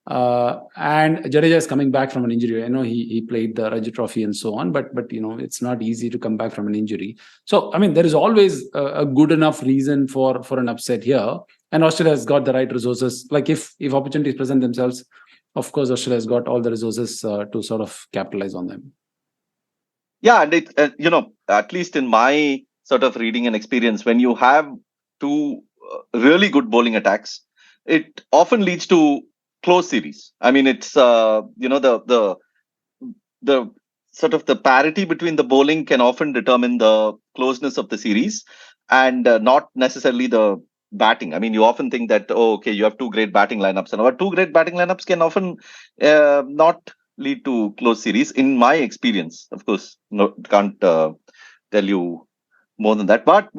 And Jadeja is coming back from an injury. I know he played the Ranji Trophy and so on, but it's not easy to come back from an injury. So I mean, there is always a good enough reason for an upset here. And Australia has got the right resources. Like if opportunities present themselves, of course, Australia has got all the resources to sort of capitalize on them. Yeah, and at least in my sort of reading and experience, when you have two really good bowling attacks, it often leads to close series. I mean, it's the sort of the parity between the bowling can often determine the closeness of the series, and not necessarily the batting. I mean, you often think that you have two great batting lineups, and our two great batting lineups can often not lead to close series. In my experience, of course, can't tell you more than that. But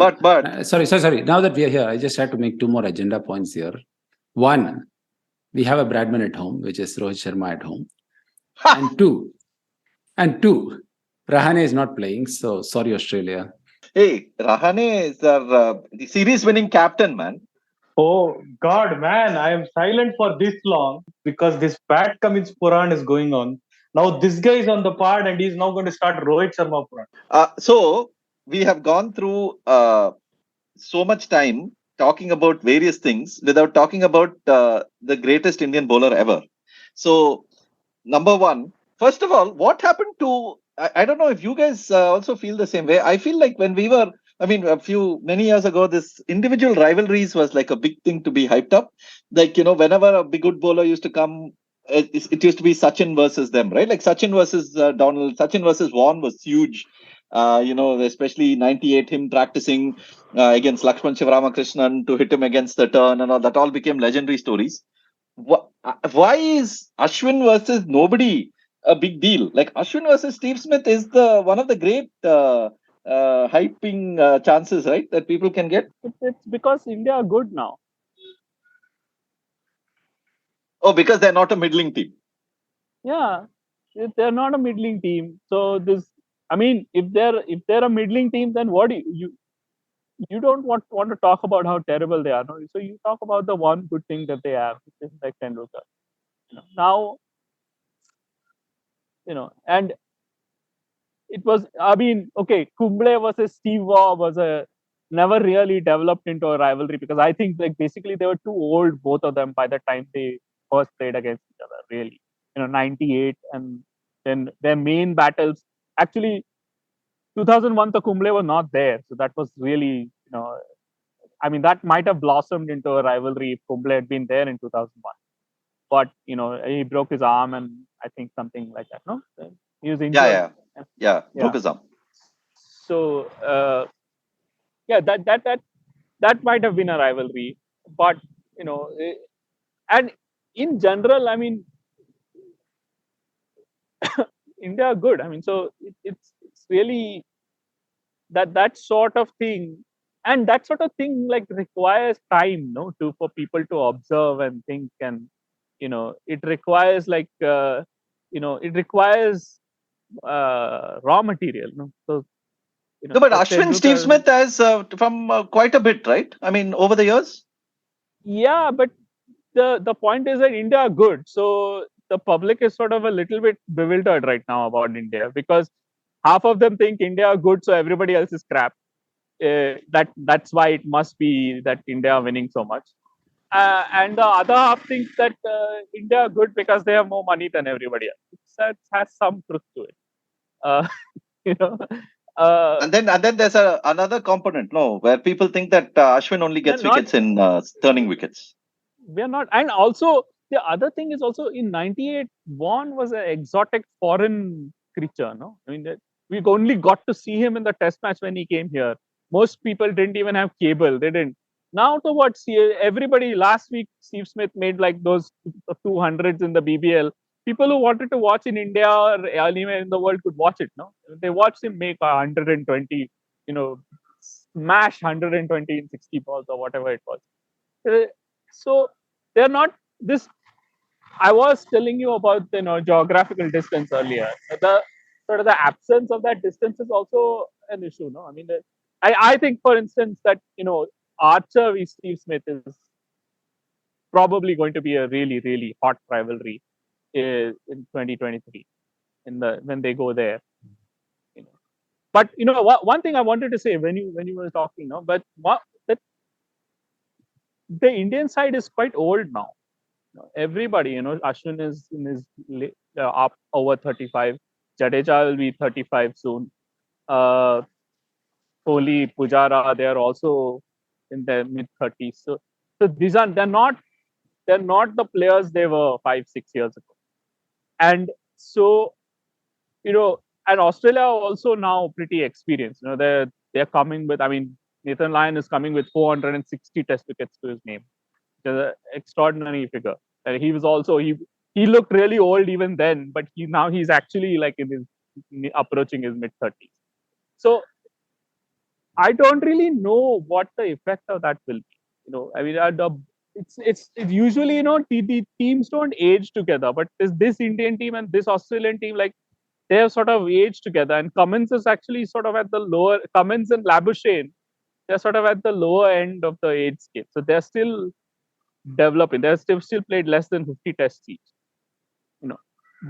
sorry. Now that we are here, I just had to make two more agenda points here. One, we have a Bradman at home, which is Rohit Sharma at home. And two, Rahane is not playing, so sorry, Australia. Hey, Rahane is our series-winning captain, man. Oh God, man! I am silent for this long because this Pat Cummins Puran is going on. Now this guy is on the part, and he's now going to start Rohit Sharma Puran. So we have gone through so much time talking about various things without talking about the greatest Indian bowler ever. So, number one, first of all, what happened to? I don't know if you guys also feel the same way. I feel like when we were, many years ago, this individual rivalries was like a big thing to be hyped up. Like, whenever a big good bowler used to come, it used to be Sachin versus them, right? Like Sachin versus Donald, Sachin versus Vaughan was huge. Especially 98, him practicing against Lakshman Shivaramakrishnan to hit him against the turn and all that all became legendary stories. Why is Ashwin versus nobody a big deal? Like Ashwin versus Steve Smith is one of the great hyping chances, right? That people can get. It's because India are good now. Oh, because they're not a middling team. Yeah, they're not a middling team. So if they're a middling team, then what do you don't want to talk about how terrible they are. No? So you talk about the one good thing that they have, which is like Tendulkar. Now, and it was, Kumble versus Steve Waugh was never really developed into a rivalry because I think like basically they were too old, both of them, by the time they first played against each other, really. 98, and then their main battles. Actually, 2001, the Kumble was not there. So that was really, that might have blossomed into a rivalry if Kumble had been there in 2001. but he broke his arm and I think something like that. No, he was injured. Yeah. Broke his arm. So that might have been a rivalry, but and in general, I mean, India are good. I mean, so it's really that sort of thing, and that sort of thing like requires time, no, for people to observe and think, and it requires like it requires raw material, no. So No, but Ashwin, Steve Smith has from quite a bit, right? I mean, over the years. Yeah, but the point is that India are good, so the public is sort of a little bit bewildered right now about India, because half of them think India are good, so everybody else is crap. That's why it must be that India are winning so much. And the other half thinks that India are good because they have more money than everybody else. It has some truth to it. You know, and then there's another component, no, where people think that Ashwin only gets wickets in turning wickets. We are not, and also the other thing is also in '98, Waugh was an exotic foreign creature. No, I mean we only got to see him in the Test match when he came here. Most people didn't even have cable. They didn't. Now to what? See, everybody last week, Steve Smith made like those 200s in the BBL. People who wanted to watch in India or anywhere in the world could watch it. No, they watched him make 120. Smash 120 in 60 balls or whatever it was. So they're not this. I was telling you about geographical distance earlier. The sort of the absence of that distance is also an issue. No, I mean, I think, for instance, that Archer v Steve Smith is probably going to be a really really hot rivalry in 2023 when they go there. But one thing I wanted to say when you were talking, but that the Indian side is quite old now. Everybody, Ashwin is in his up over 35. Jadeja will be 35 soon. Kohli, Pujara, they are also in their mid 30s. So they're not the players they were 5-6 years ago. And so and Australia are also now pretty experienced. They're coming with. I mean, Nathan Lyon is coming with 460 Test wickets to his name. It's an extraordinary figure. And he was also he looked really old even then, but he's actually like approaching his mid 30s. So I don't really know what the effect of that will be. I mean, it's usually the teams don't age together, but this Indian team and this Australian team, like, they have sort of aged together. And Cummins is actually sort of at the lower. Cummins and Labuschagne, they're sort of at the lower end of the age scale, so they're still developing. They're still played less than 50 tests each.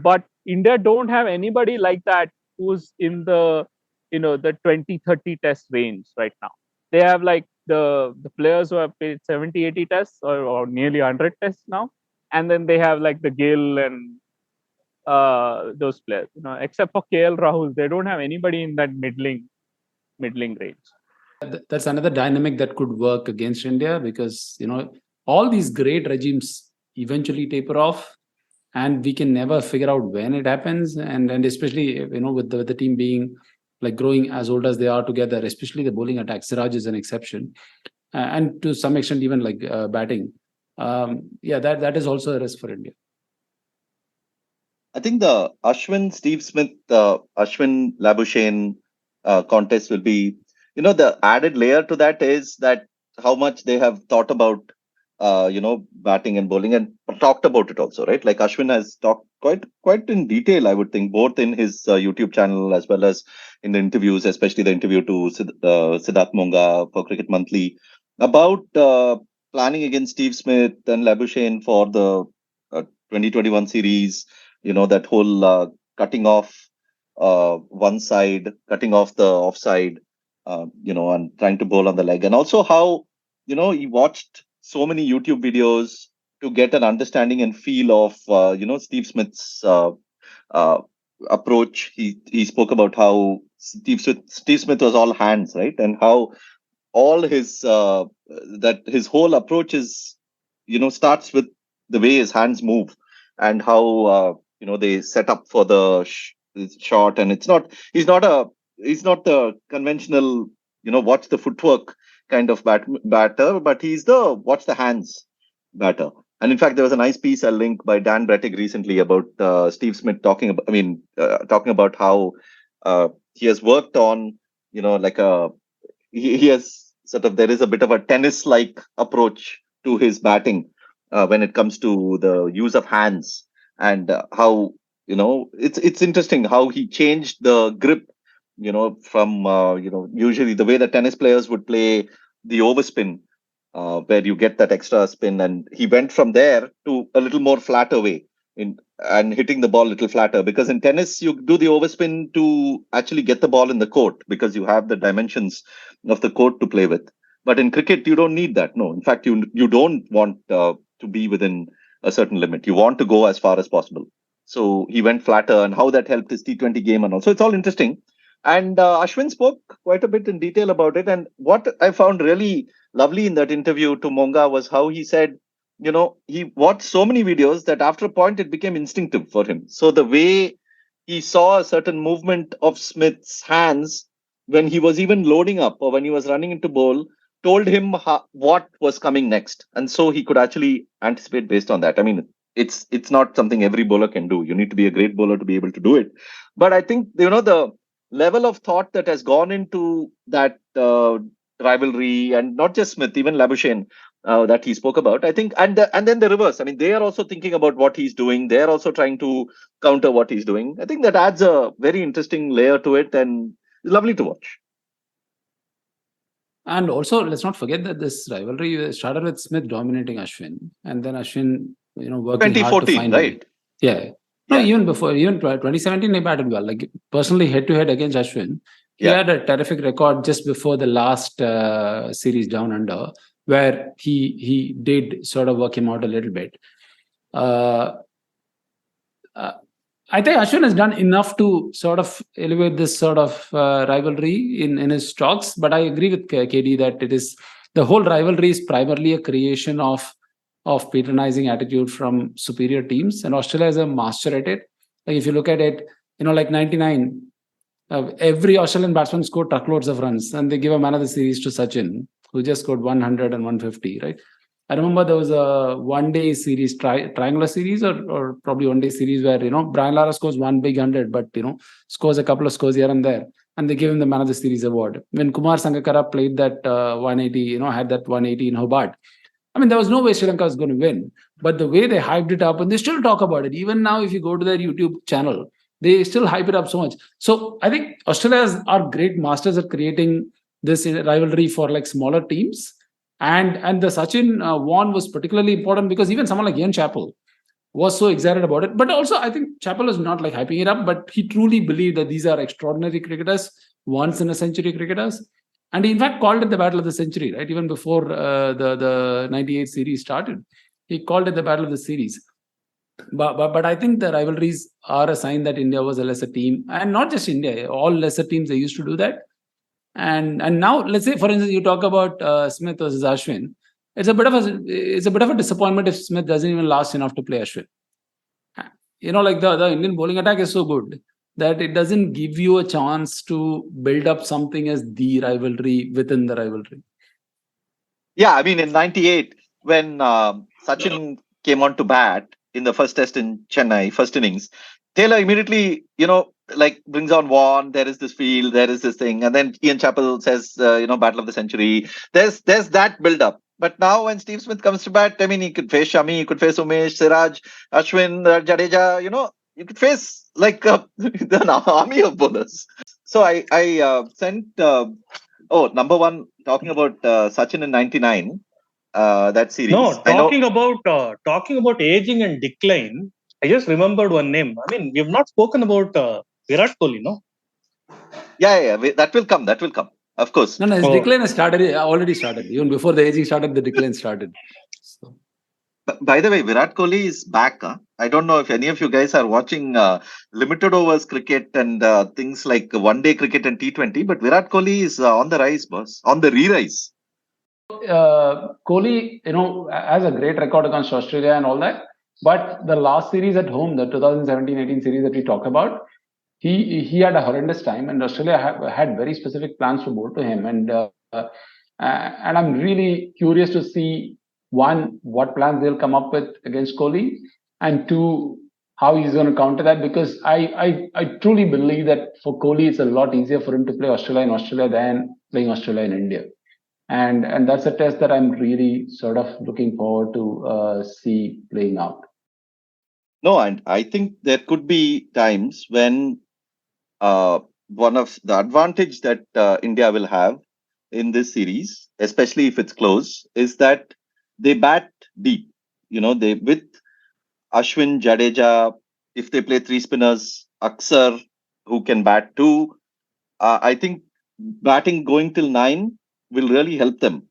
But India don't have anybody like that who's in the the 20-30 test range right now. They have like the players who have played 70-80 tests or nearly 100 tests now, and then they have like the Gill and those players. Except for KL Rahul, they don't have anybody in that middling range. That's another dynamic that could work against India, because all these great regimes eventually taper off, and we can never figure out when it happens. And especially with the team being like growing as old as they are together, especially the bowling attack. Siraj is an exception, and to some extent even like batting. That is also a risk for India. I think the Ashwin, Steve Smith, Ashwin Labuschagne contest will be, the added layer to that is that how much they have thought about, batting and bowling, and talked about it also, right? Like Ashwin has talked quite in detail, I would think, both in his YouTube channel as well as in the interviews, especially the interview to Siddharth Monga for Cricket Monthly, about planning against Steve Smith and Labuschagne for the 2021 series. That whole cutting off one side, cutting off the offside, and trying to bowl on the leg. And also how, he watched so many YouTube videos to get an understanding and feel of, Steve Smith's approach. He spoke about how Steve Smith was all hands, right? And how all his, that his whole approach is, starts with the way his hands move and how they set up for the shot. And he's not the conventional watch the footwork kind of batter, but he's the watch the hands batter. And in fact, there was a nice piece I'll link by Dan Brettig recently about Steve Smith talking about how he has worked on, he has there is a bit of a tennis-like approach to his batting when it comes to the use of hands, and how, it's interesting how he changed the grip, from, usually the way that tennis players would play the overspin, where you get that extra spin, and he went from there to a little more flatter way and hitting the ball a little flatter, because in tennis you do the overspin to actually get the ball in the court because you have the dimensions of the court to play with. But in cricket you don't need that. No, in fact you don't want to be within a certain limit. You want to go as far as possible. So he went flatter, and how that helped his T20 game and all. So it's all interesting. And Ashwin spoke quite a bit in detail about it. And what I found really lovely in that interview to Monga was how he said, he watched so many videos that after a point it became instinctive for him. So the way he saw a certain movement of Smith's hands when he was even loading up or when he was running into bowl told him what was coming next. And so he could actually anticipate based on that. I mean, it's not something every bowler can do. You need to be a great bowler to be able to do it. But I think, the level of thought that has gone into that rivalry, and not just Smith, even Labuschagne, that he spoke about, I think, and then the reverse. I mean, they are also thinking about what he's doing. They are also trying to counter what he's doing. I think that adds a very interesting layer to it, and it's lovely to watch. And also, let's not forget that this rivalry started with Smith dominating Ashwin, and then Ashwin, working hard to find right? it. Yeah. No, even before, even 2017, he batted well. Like personally, head-to-head against Ashwin, he had a terrific record just before the last series down under, where he did sort of work him out a little bit. I think Ashwin has done enough to sort of elevate this sort of rivalry in his talks. But I agree with KD that the whole rivalry is primarily a creation of patronizing attitude from superior teams, and Australia is a master at it. Like if you look at it, like 99, every Australian batsman scored truckloads of runs, and they give a man of the series to Sachin, who just scored 100 and 150, right? I remember there was a one-day series, triangular series, or probably one-day series where, Brian Lara scores one big 100, but, scores a couple of scores here and there, and they give him the man of the series award. When Kumar Sangakkara played that 180, had that 180 in Hobart, I mean, there was no way Sri Lanka was going to win, but the way they hyped it up, and they still talk about it. Even now, if you go to their YouTube channel, they still hype it up so much. So I think Australia are great masters at creating this rivalry for like smaller teams. And the Sachin one was particularly important because even someone like Ian Chappell was so excited about it. But also, I think Chappell is not like hyping it up, but he truly believed that these are extraordinary cricketers, once in a century cricketers. And he, in fact, called it the Battle of the Century, right? Even before the 98 series started, he called it the Battle of the Series. But I think the rivalries are a sign that India was a lesser team, and not just India. All lesser teams, they used to do that. And now, let's say, for instance, you talk about Smith versus Ashwin. It's a bit of a disappointment if Smith doesn't even last enough to play Ashwin. Like the Indian bowling attack is so good that it doesn't give you a chance to build up something as the rivalry within the rivalry. Yeah, I mean, in 98, when Sachin came on to bat in the first test in Chennai, first innings, Taylor immediately, brings on Waugh, there is this field, there is this thing. And then Ian Chappell says, Battle of the Century. There's that build-up. But now when Steve Smith comes to bat, I mean, he could face Shami, he could face Umesh, Siraj, Ashwin, Jadeja, you could face like an army of bowlers. So I sent, number one, talking about Sachin in 99, that series. No, talking about aging and decline, I just remembered one name. I mean, we have not spoken about Virat Kohli, no? Yeah, that will come. Of course. No, his decline has already started. Even before the aging started, the decline started. So. By the way, Virat Kohli is back. I don't know if any of you guys are watching limited overs cricket and things like one-day cricket and T20, but Virat Kohli is on the rise, boss. On the re-rise. Kohli, has a great record against Australia and all that. But the last series at home, the 2017-18 series that we talked about, he had a horrendous time, and Australia had very specific plans to bowl to him. And I'm really curious to see, one, what plans they'll come up with against Kohli, and two, how he's going to counter that, because I truly believe that for Kohli, it's a lot easier for him to play Australia in Australia than playing Australia in India. And that's a test that I'm really sort of looking forward to see playing out. No, and I think there could be times when one of the advantage that India will have in this series, especially if it's close, is that they bat deep. They with Ashwin, Jadeja, if they play three spinners, Aksar, who can bat too, I think batting going till 9 will really help them.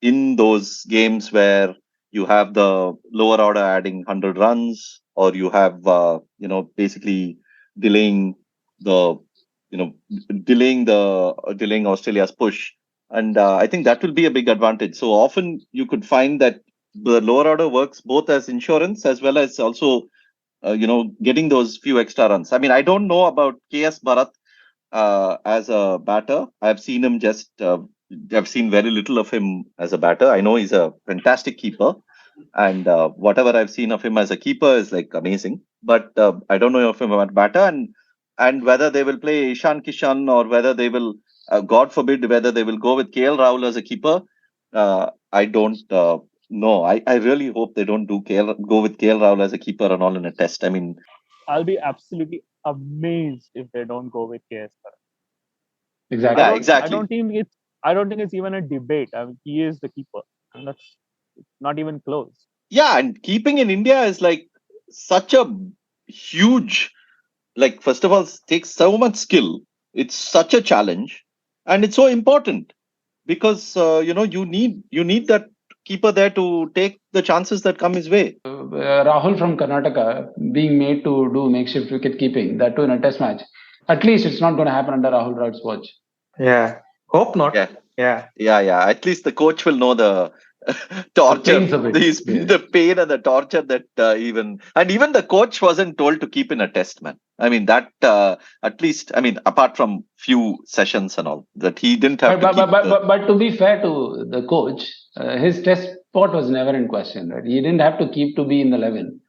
In those games where you have the lower order adding 100 runs, or you have, basically delaying the, delaying Australia's push. And I think that will be a big advantage. So often you could find that the lower order works both as insurance as well as also, getting those few extra runs. I mean, I don't know about KS Bharat as a batter. I've seen him I've seen very little of him as a batter. I know he's a fantastic keeper, and whatever I've seen of him as a keeper is like amazing. But I don't know of him as a batter, and whether they will play Ishan Kishan or whether they will, God forbid, whether they will go with KL Rahul as a keeper. I don't know. I really hope they don't go with KL Rahul as a keeper and all in a test. I mean, I'll be absolutely amazed if they don't go with KS. Exactly. Yeah, exactly. I don't think it's even a debate. I mean, he is the keeper, and that's not even close. Yeah, and keeping in India is like such a huge, like, first of all, takes so much skill. It's such a challenge, and it's so important because you need that keeper there to take the chances that come his way. Rahul from Karnataka being made to do makeshift wicket keeping, that too in a test match. At least it's not going to happen under Rahul Dravid's watch. Yeah, hope not. Yeah. At least the coach will know the torture, the pain and the torture that even the coach wasn't told to keep in a test, man. I mean that at least, I mean, apart from few sessions and all, that he didn't have to keep. But to be fair to the coach, his test spot was never in question, right? He didn't have to keep to be in the 11,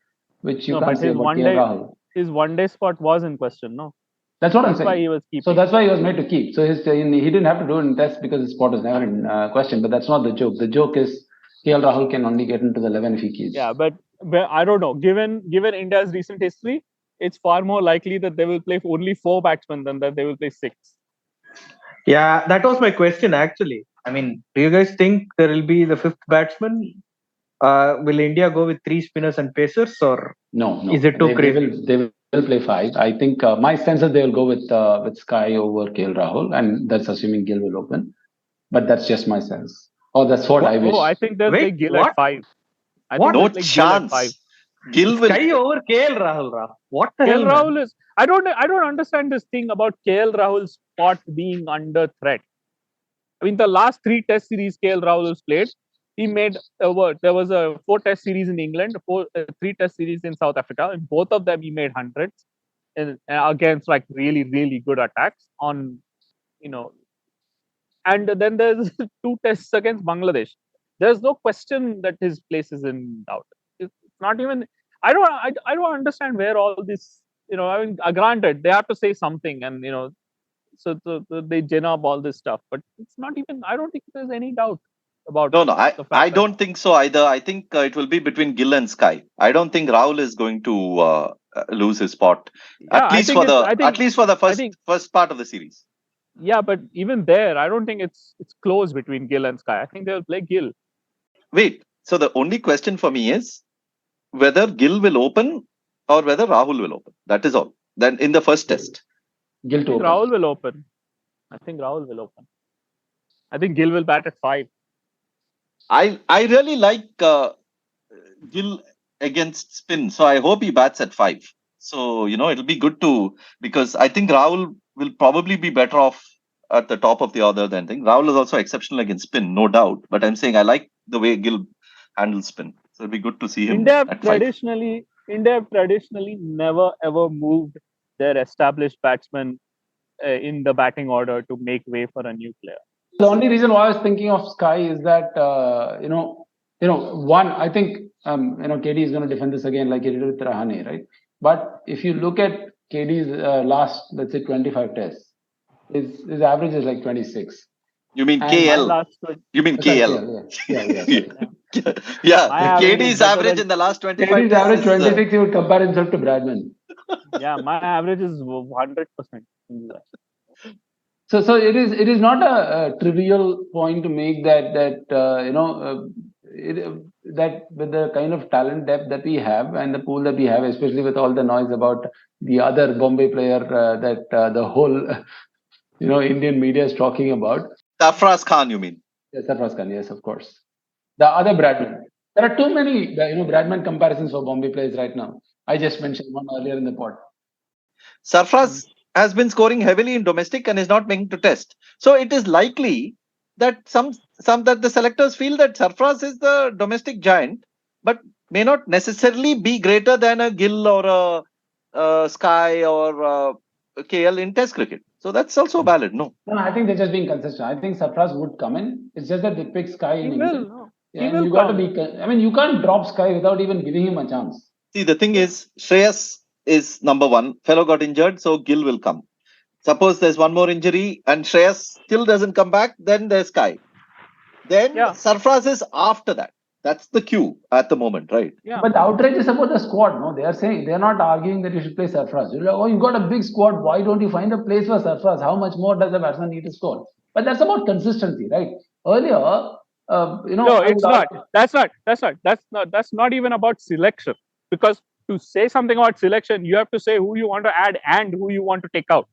which you can't say about Rahul. His one-day spot was in question, no? That's what I'm saying. Why he was keeping. So that's why he was made to keep. So he didn't have to do it in test because his spot was never in question. But that's not the joke. The joke is KL Rahul can only get into the 11 if he keeps. Yeah, but I don't know. Given India's recent history, it's far more likely that they will play only 4 batsmen than that they will play 6. Yeah, that was my question actually. I mean, do you guys think there will be the 5th batsman? Will India go with 3 spinners and pacers, or no? Is it too crazy? They will play 5. I think my sense is they will go with Sky over KL Rahul, and that's assuming Gill will open. But that's just my sense. Oh, that's what I wish. Oh, I think they'll play Gill at 5. No chance. Gill will Sky over KL Rahul. What the hell? KL Rahul is. I don't understand this thing about KL Rahul's spot being under threat. I mean, the last 3 Test series KL Rahul has played, he made there was a 4 Test series in England, 3 Test series in South Africa. In both of them, he made hundreds against like really, really good attacks on, And then there's 2 tests against Bangladesh. There's no question that his place is in doubt. It's not even. I don't understand where all this. I mean, granted, they have to say something, and so they gin up all this stuff. But it's not even. I don't think there's any doubt about. No. I don't think so either. I think it will be between Gill and Sky. I don't think Rahul is going to lose his spot. Yeah, at least for the first part of the series. Yeah, but even there, I don't think it's close between Gill and Sky. I think they'll play Gill. Wait, so the only question for me is whether Gill will open or whether Rahul will open. That is all. Then in the first test, Rahul will open. I think Rahul will open. I think Gill will bat at 5. I really like Gill against spin, so I hope he bats at 5. So it'll be good because I think Rahul will probably be better off at the top of the order than thing. Rahul is also exceptional against spin, no doubt. But I'm saying I like the way Gill handles spin. So it'll be good to see him India at 5. traditionally never ever moved their established batsmen in the batting order to make way for a new player. The only reason why I was thinking of Sky is that one, I think KD is going to defend this again like he did with Rahane, right? But if you look at KD's last, let's say, 25 tests, his average is like 26. You mean And KL? You mean Sorry, KL? Yeah. Yeah, KD's average in the last 25 KD's tests average is, 26, he would compare himself to Bradman. Yeah, my average is 100%. So it is not a trivial point to make that that with the kind of talent depth that we have and the pool that we have, especially with all the noise about the other Bombay player that the whole Indian media is talking about. Sarfraz Khan, you mean? Yes, Sarfraz Khan. Yes, of course. The other Bradman. There are too many Bradman comparisons for Bombay players right now. I just mentioned one earlier in the pod. Sarfraz has been scoring heavily in domestic and is not making to test. So it is likely that that the selectors feel that Sarfraz is the domestic giant, but may not necessarily be greater than a Gill or a Sky or KL in test cricket. So that's also valid, no? No, I think they're just being consistent. I think Sarfraz would come in. It's just that they pick Sky in England. He will you got to be. I mean, you can't drop Sky without even giving him a chance. See, the thing is, Shreyas is number one. Fellow got injured, so Gill will come. Suppose there's one more injury and Shreyas still doesn't come back, then there's Sky. Then Sarfraz is after that. That's the queue at the moment, right? Yeah. But the outrage is about the squad, no? They are saying, they're not arguing that you should play Sarfraz. You're like, oh, you got a big squad. Why don't you find a place for Sarfraz? How much more does the batsman need to score? But that's about consistency, right? Earlier, no, it's not. That's not even about selection. Because to say something about selection, you have to say who you want to add and who you want to take out.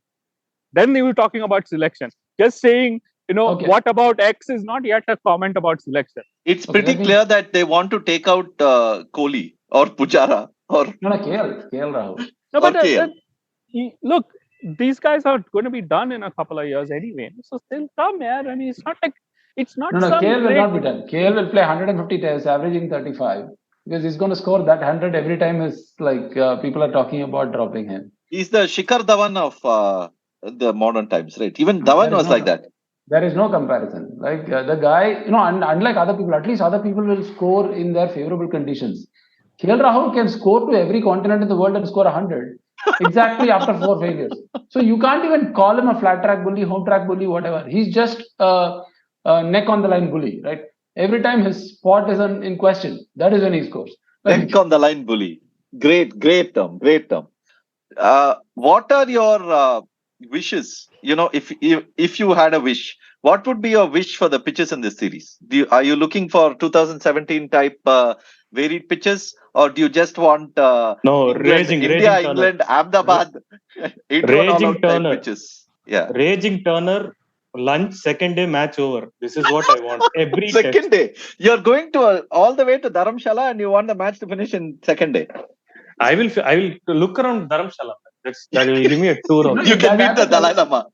Then they were talking about selection. Just saying, what about X is not yet a comment about selection. It's pretty clear that they want to take out Kohli or Pujara or KL Rahul. No, but look, these guys are going to be done in a couple of years anyway. So still come here. I mean, it's not like it's not. KL will not be done. KL will play 150 tests, averaging 35, because he's going to score that 100 every time. Is like people are talking about dropping him. He's the Shikhar Dhawan of the modern times, right? Even Dhawan was like that. There is no comparison. Like the guy, unlike other people, at least other people will score in their favorable conditions. KL Rahul can score to every continent in the world and score 100 exactly after 4 failures. So you can't even call him a flat track bully, home track bully, whatever. He's just a neck on the line bully, right? Every time his spot is in question, that is when he scores. Neck on the line bully. Great term. What are your wishes? If you had a wish, what would be your wish for the pitches in this series? Are you looking for 2017 type varied pitches, or do you just want India, England, Ahmedabad, 81 all-out type pitches? Yeah, Raging Turner, lunch, second day match over. This is what I want. Every second day. You're going to all the way to Dharamshala and you want the match to finish in second day. I will look around Dharamshala. That will give me a tour. You can meet the Dalai Lama.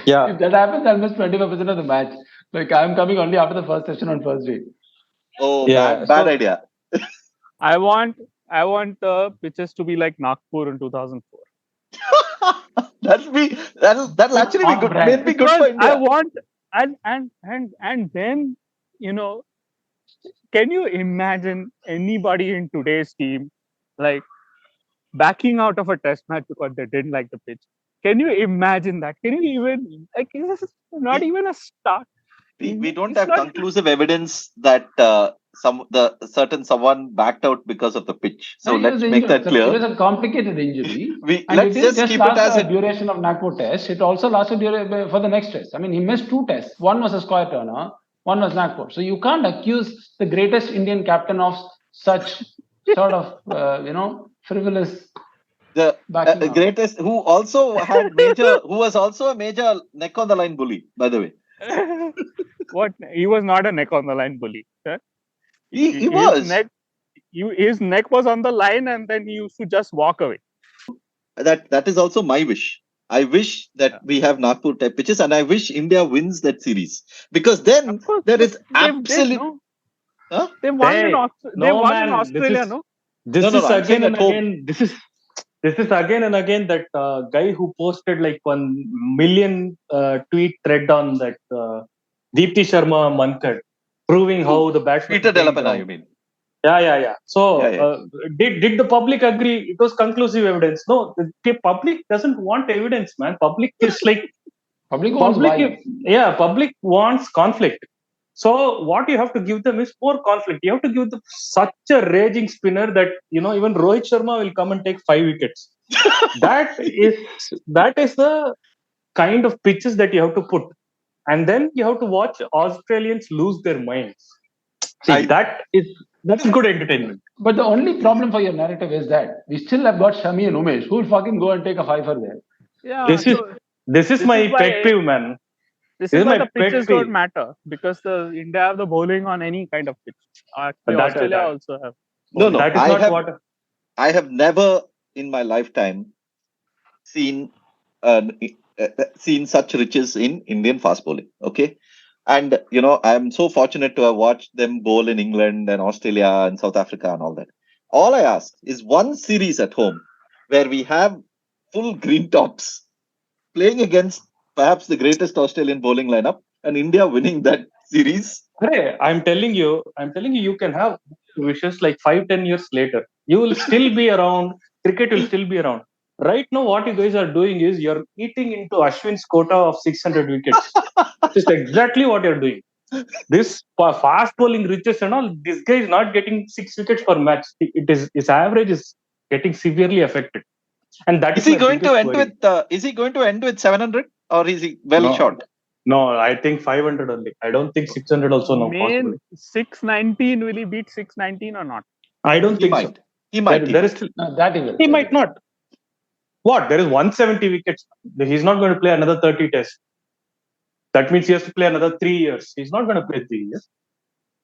Yeah. If that happens, I'll miss 25% of the match. Like I'm coming only after the first session on first day. Oh, yeah. Bad idea. I want the pitches to be like Nagpur in 2004. That'll actually be good. May be good for India. I want and then can you imagine anybody in today's team like backing out of a test match because they didn't like the pitch? Can you imagine that? Can you even this is not even a start. We don't have conclusive evidence that someone backed out because of the pitch. So let's make that clear. It was a complicated injury. Let's just keep it as a duration of Nagpur test. It also lasted for the next test. I mean, he missed 2 tests. One was a square turner. One was Nagpur. So you can't accuse the greatest Indian captain of such sort of frivolous. The greatest who was also a major neck on the line bully, by the way. What? He was not a neck on the line bully. Huh? He was. His neck was on the line, and then he used to just walk away. That is also my wish. I wish that we have Nagpur type pitches, and I wish India wins that series, because then Of course, there but is they did, absolute. no? Huh? They won Hey, they no won in man, Australia, no? this No. is I'm again saying and at home. again. This is again and again that guy who posted like 1 million tweet thread on that Deepti Sharma Mankad, proving how the batsman Peter is going Delapena, down. you mean? Yeah. So Yeah. did the public agree? It was conclusive evidence. No, the public doesn't want evidence, man. Public is like Public wants public wants conflict. So what you have to give them is more conflict. You have to give them such a raging spinner that even Rohit Sharma will come and take 5 wickets. that is the kind of pitches that you have to put, and then you have to watch Australians lose their minds. See, that is good entertainment. But the only problem for your narrative is that we still have got Shami and Umesh who will fucking go and take a fiver there. Yeah. This is my pet peeve, man. This is why the my pet pitches peeve. don't matter, because the India have the bowling on any kind of pitch. Actually, Australia also have. No. That is not what I have never in my lifetime seen such riches in Indian fast bowling. Okay. And, I'm so fortunate to have watched them bowl in England and Australia and South Africa and all that. All I ask is one series at home where we have full green tops playing against perhaps the greatest Australian bowling lineup, and India winning that series. Hey, I'm telling you, you can have wishes like 5-10 years later. You will still be around. Cricket will still be around. Right now, what you guys are doing is you're eating into Ashwin's quota of 600 wickets. Just exactly what you're doing. This fast bowling riches and all, this guy is not getting 6 wickets per match. His average is getting severely affected. And that is he going to end with? Is he going to end with 700, or is he short? No, I think 500 only. I don't think 600 also now possible. 619, will he beat 619 or not? I don't think so. He might. There is still that he will. He might not. What? There is 170 wickets. He's not going to play another 30 tests. That means he has to play another 3 years. He's not going to play 3 years.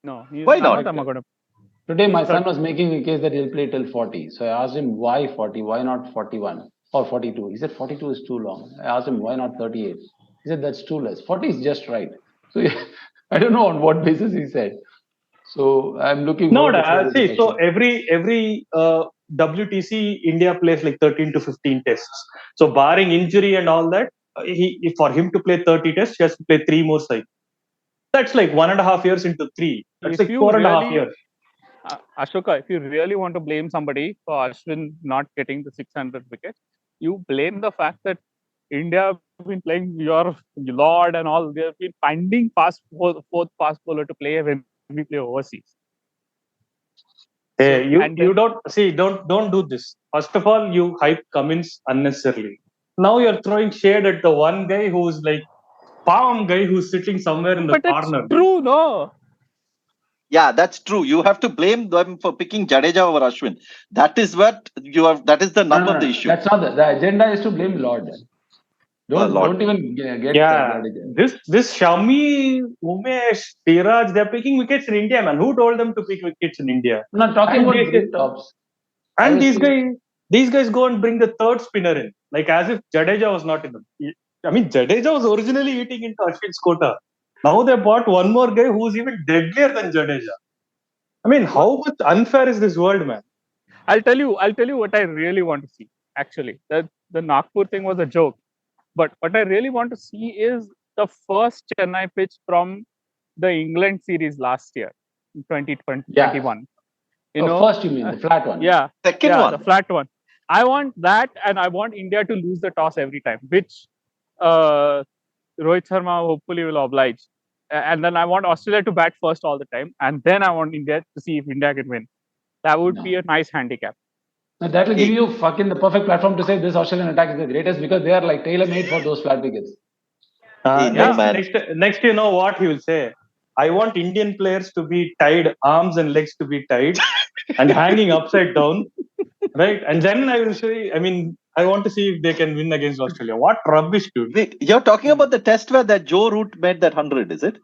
No. Why not? Today, my son was making a case that he'll play till 40. So I asked him, why 40? Why not 41 or 42? He said, 42 is too long. I asked him, why not 38? He said, that's too less. 40 is just right. So I don't know on what basis he said. So I'm looking forward to see, so every WTC, India plays like 13 to 15 tests. So barring injury and all that, for him to play 30 tests, he has to play 3 more cycles. That's like 1.5 years into 3. That's like 4.5 years. Ashoka, if you really want to blame somebody for Ashwin not getting the 600 wickets, you blame the fact that India have been playing your Lord and all. They have been finding fourth fast bowler to play when we play overseas. Hey, you don't do this. First of all, you hype Cummins unnecessarily. Now you're throwing shade at the one guy who's like palm guy who's sitting somewhere in the corner. But true, no? Yeah, that's true. You have to blame them for picking Jadeja over Ashwin. That is what you have. That is the nub of the issue. That's not the agenda is to blame Lord. Don't even get. Yeah, this Shami, Umesh, Siraj, they're picking wickets in India, man. Who told them to pick wickets in India? I'm not talking about green tops. And these guys go and bring the third spinner in, like as if Jadeja was not in them. I mean, Jadeja was originally eating into Ashwin's quota. Now they bought one more guy who's even deadlier than Jadeja. I mean, how much unfair is this world, man? I'll tell you what I really want to see. Actually, the Nagpur thing was a joke, but what I really want to see is the first Chennai pitch from the England series last year, 2021. Yeah. First, you mean the flat one? Yeah, second one, the flat one. I want that, and I want India to lose the toss every time, which Rohit Sharma hopefully will oblige. And then I want Australia to bat first all the time, and then I want India to see if India can win. That would be a nice handicap. Now that will give you fucking the perfect platform to say this Australian attack is the greatest, because they are like tailor-made for those flat wickets. Next, you know what he will say? I want Indian players to be tied, arms and legs to be tied and hanging upside down, right? And then I will say, I want to see if they can win against Australia. What rubbish, dude! Wait, you're talking about the test where that Joe Root made that 100, is it?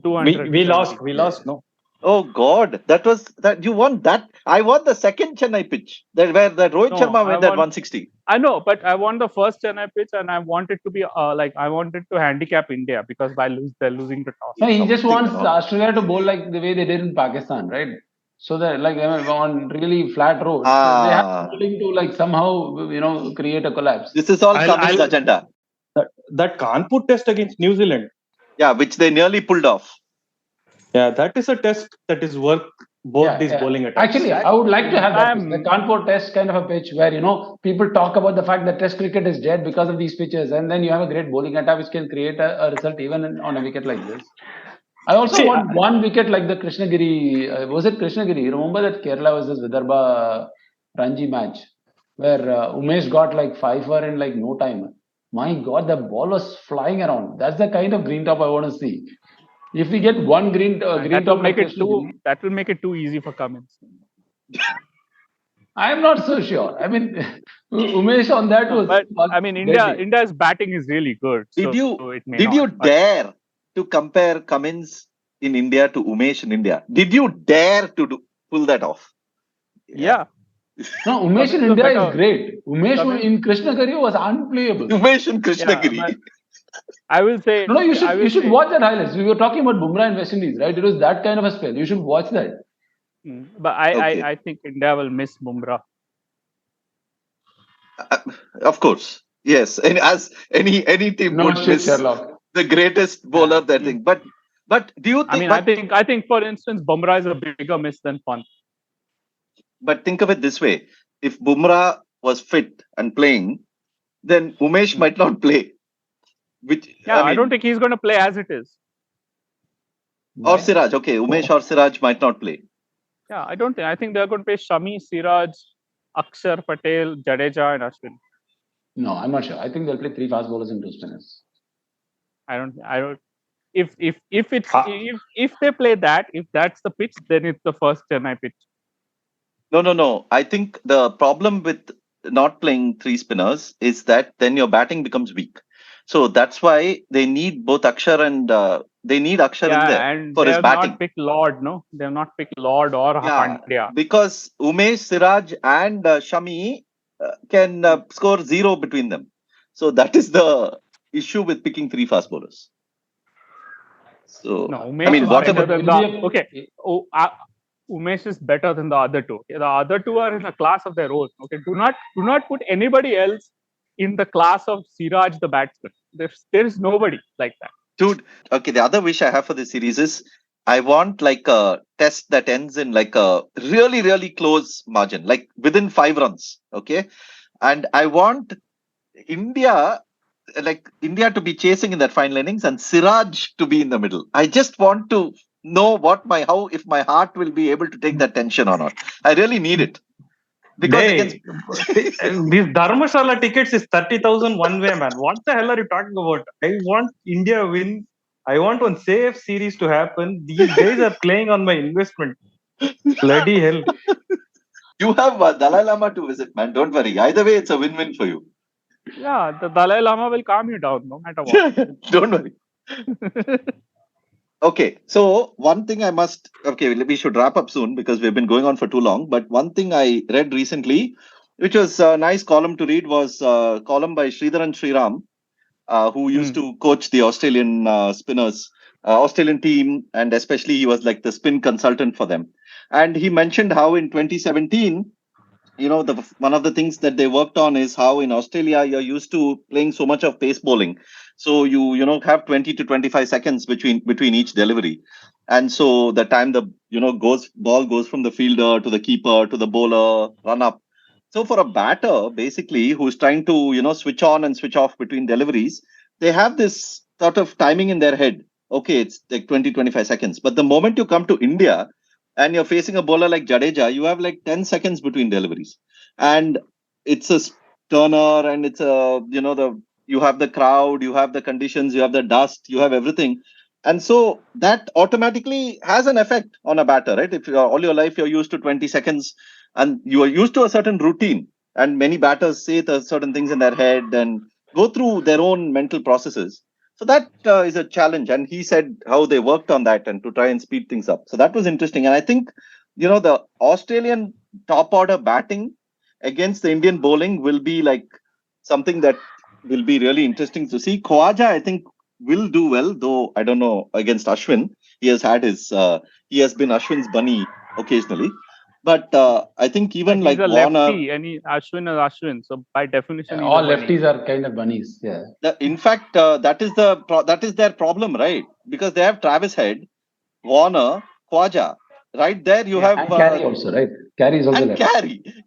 200. We lost. No. Oh God, that you won that. I won the second Chennai pitch where that Rohit No, Sharma I went at won. 160. I know, but I won the first Chennai pitch, and I wanted to be I wanted to handicap India because they're losing the toss. No, he just Something wants wrong. Australia to bowl like the way they did in Pakistan, right? So that like on really flat roads, they have Ah, bowling to like somehow create a collapse. this is all I'll, Cummins' I'll agenda. that Kanpur test against New Zealand. Yeah, which they nearly pulled off. Yeah, that is a test that is worth both these bowling attacks. Actually, I would like to have that pitch, the I'm Kanpur Test kind of a pitch where people talk about the fact that Test cricket is dead because of these pitches, and then you have a great bowling attack which can create a result even on a wicket like this. I also See, want one wicket like the Krishnagiri. Was it Krishnagiri? You remember that Kerala versus Vidarbha Ranji match where Umesh got like 5 in like no time. My God, the ball was flying around. That's the kind of green top I want to see. If we get one green that top will like make it Krishnagiri, that will make it too easy for Cummins. I am not so sure. I mean, Umesh on that No, was but I mean, deadly. India's batting is really good, Did so you it may did not. you But dare to compare Cummins in India to Umesh in India? Did you dare to pull that off? yeah, No, Umesh in Cummins is a India is better. great. Umesh Cummins, in Krishnagiri was unplayable. Umesh and yeah, Krishnagiri. but I will say, No, I you will should say, watch that highlights. We were talking about Bumrah in West Indies, right? It was that kind of a spell. You should watch that. but Okay, I think India will miss Bumrah. uh, of course, yes. And as any team No would shit, miss Sherlock. the greatest bowler that thing. But do you I think? mean, I think for instance, Bumrah is a bigger miss than Pant. But think of it this way: if Bumrah was fit and playing, then Umesh might not play. Which Yeah, I don't think he's going to play as it is. or Siraj. Okay, Umesh or Siraj might not play. Yeah, I don't think. I think they're going to play Shami, Siraj, Akshar, Patel, Jadeja, and Ashwin. No, I'm not sure. I think they'll play 3 fast bowlers and 2 spinners. I don't. If they play that, if that's the pitch, then it's the first Chennai pitch. No. I think the problem with not playing 3 spinners is that then your batting becomes weak. So that's why they need both Akshar and they need Akshar in there and for they his have batting. not picked Lord. No, they have not picked Lord or Pandya. Because Umesh, Siraj, and Shami can score 0 between them. So that is the issue with picking 3 fast bowlers. So No, Umesh I mean, is whatever. better than Umesh is better than the other two. The other two are in a class of their own. Okay, do not put anybody else in the class of Siraj the batsman. There is nobody like that. Dude, okay, the other wish I have for this series is I want like a test that ends in like a really, really close margin, like within 5 runs. Okay. And I want India, India to be chasing in that final innings and Siraj to be in the middle. I just want to know if my heart will be able to take that tension or not. I really need it. Because against these Dharmashala tickets is 30,000 one way, man. What the hell are you talking about? I want India win. I want one safe series to happen. These guys are playing on my investment. Bloody hell. You have Dalai Lama to visit, man. Don't worry. Either way, it's a win-win for you. Yeah, the Dalai Lama will calm you down no matter what. Don't worry. Okay, so one thing we should wrap up soon because we've been going on for too long. But one thing I read recently, which was a nice column to read, was a column by Sridharan Sriram, who used to coach the Australian Australian team, and especially he was like the spin consultant for them. And he mentioned how in 2017, one of the things that they worked on is how in Australia you're used to playing so much of pace bowling, so you have 20 to 25 seconds between each delivery, and so the time the ball goes from the fielder to the keeper to the bowler run up. So for a batter basically who's trying to switch on and switch off between deliveries, they have this sort of timing in their head. Okay, it's like 20-25 seconds, but the moment you come to India and you're facing a bowler like Jadeja, you have like 10 seconds between deliveries. And it's a turner, and it's you have the crowd, you have the conditions, you have the dust, you have everything. And so that automatically has an effect on a batter, right? If all your life you're used to 20 seconds and you are used to a certain routine, and many batters say certain things in their head and go through their own mental processes. So that is a challenge, and he said how they worked on that and to try and speed things up. So that was interesting, and I think the Australian top order batting against the Indian bowling will be like something that will be really interesting to see. Khawaja, I think, will do well, though I don't know against Ashwin. He has had he has been Ashwin's bunny occasionally, but I think even He's like a Warner. lefty, and Ashwin is Ashwin. So by definition, he's All a bunny. lefties are kind of bunnies. Yeah. In fact, that is their problem, right? Because they have Travis Head, Warner, Khwaja. Right there, you have And Carey also, right? Carey is also and left.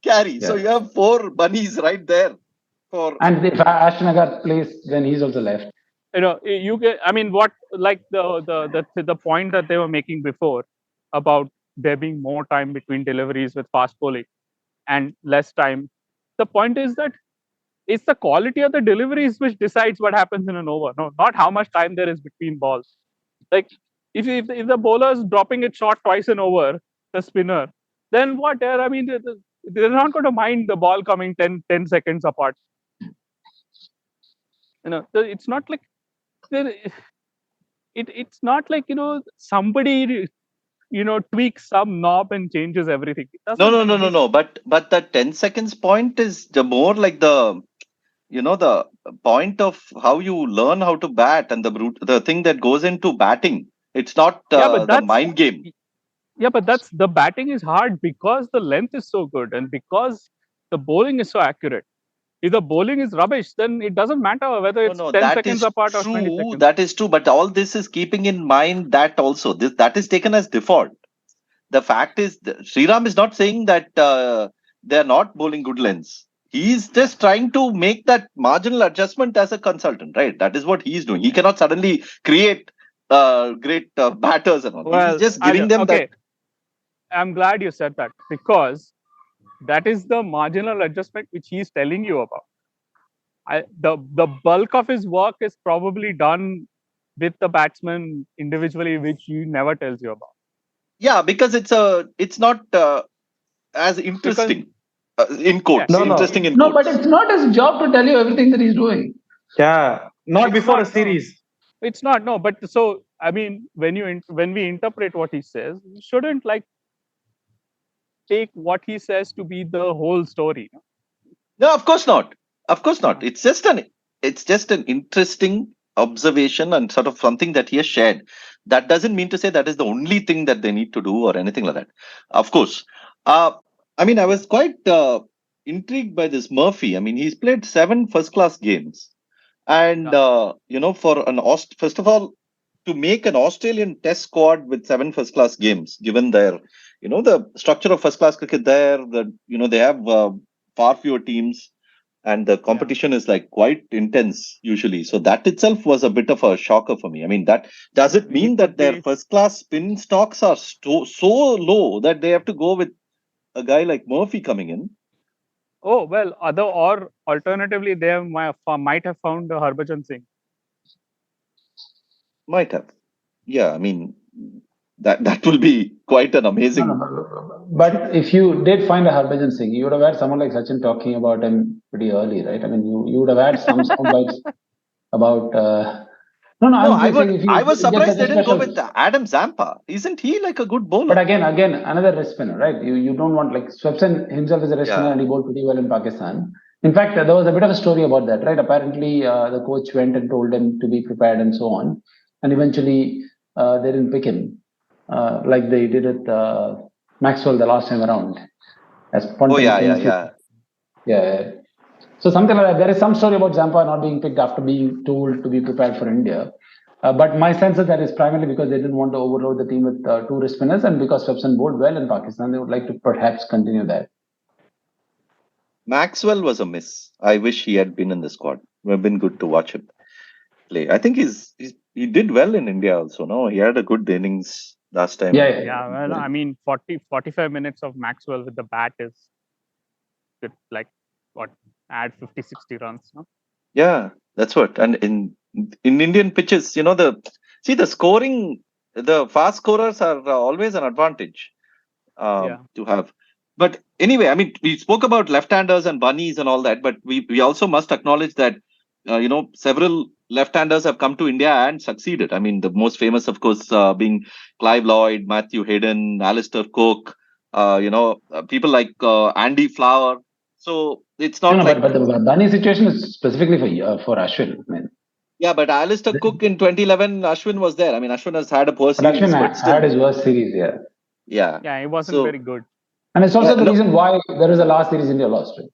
Carey. So Yeah. you have 4 bunnies right there. And if Ashton Agar plays, then he's also left. You get. I mean, what like the point that they were making before about there being more time between deliveries with fast bowling and less time. The point is that it's the quality of the deliveries which decides what happens in an over. No, not how much time there is between balls. Like if the bowler is dropping it short twice an over, the spinner, then what? I mean, they're not going to mind the ball coming 10 seconds apart. So it's not like it's not like somebody tweaks some knob and changes everything. It doesn't. No. But the 10 seconds point is the more like the the point of how you learn how to bat and the thing that goes into batting. It's not But the mind game. Yeah, but that's the batting is hard because the length is so good and because the bowling is so accurate. If the bowling is rubbish, then it doesn't matter whether it's 10 seconds apart or 20 seconds. That is true. But all this is keeping in mind that also that is taken as default. The fact is, Sriram is not saying that they're not bowling good lengths. He's just trying to make that marginal adjustment as a consultant, right? That is what he's doing. He cannot suddenly create great batters and all. Well, He's just giving them that. I'm glad you said that because that is the marginal adjustment which he's telling you about. The bulk of his work is probably done with the batsman individually, which he never tells you about. Yeah, because it's not as interesting. In quotes, interesting in quotes. No, but it's not his job to tell you everything that he's doing. Yeah, not before a series. It's not, no. But so I mean, when we interpret what he says, we shouldn't take what he says to be the whole story. No, of course not. Of course not. It's just an interesting observation and sort of something that he has shared. That doesn't mean to say that is the only thing that they need to do or anything like that. Of course. I mean, I was quite intrigued by this Murphy. I mean, he's played 7 first-class games. And, for first of all, to make an Australian test squad with 7 first-class games, given their, the structure of first-class cricket there, they have far fewer teams and the competition is like quite intense usually. So that itself was a bit of a shocker for me. I mean, does it mean that their first-class spin stocks are so low that they have to go with a guy like Murphy coming in? Oh, well, or alternatively, they might have found Harbhajan Singh. Might have. Yeah, I mean, that will be quite an amazing. But if you did find a Harbhajan Singh, you would have had someone like Sachin talking about him pretty early, right? I mean, you would have had some bites about. I was surprised they didn't go with Adam Zampa. Isn't he like a good bowler? But again, another wrist spinner, right? You don't want Swepson himself is a wrist spinner and he bowled pretty well in Pakistan. In fact, there was a bit of a story about that, right? Apparently, the coach went and told him to be prepared and so on, and eventually they didn't pick him like they did at Maxwell the last time around. Yeah. So something like that. There is some story about Zampa not being picked after being told to be prepared for India. But my sense is that is primarily because they didn't want to overload the team with 2 wrist spinners, and because Swepson bowled well in Pakistan, they would like to perhaps continue that. Maxwell was a miss. I wish he had been in the squad. It would have been good to watch him play. I think he did well in India also. No, he had a good innings last time. Yeah. Well, I mean, 45 minutes of Maxwell with the bat is good, like what, add 50-60 runs, no? Yeah, that's what. And in Indian pitches, the scoring, the fast scorers are always an advantage to have. But anyway, I mean, we spoke about left-handers and bunnies and all that, but we also must acknowledge that several left-handers have come to India and succeeded. I mean, the most famous, of course, being Clive Lloyd, Matthew Hayden, Alistair Cook, people like Andy Flower. So it's not like... But the Bunny situation is specifically for Ashwin. I mean, Yeah, but Alistair Cook in 2011, Ashwin was there. I mean, Ashwin has had a poor but series, Ashwin but still. had his worst series, yeah. Yeah. Yeah, it wasn't very good. And it's also Yeah, the no. reason why there is a last series India lost. Right?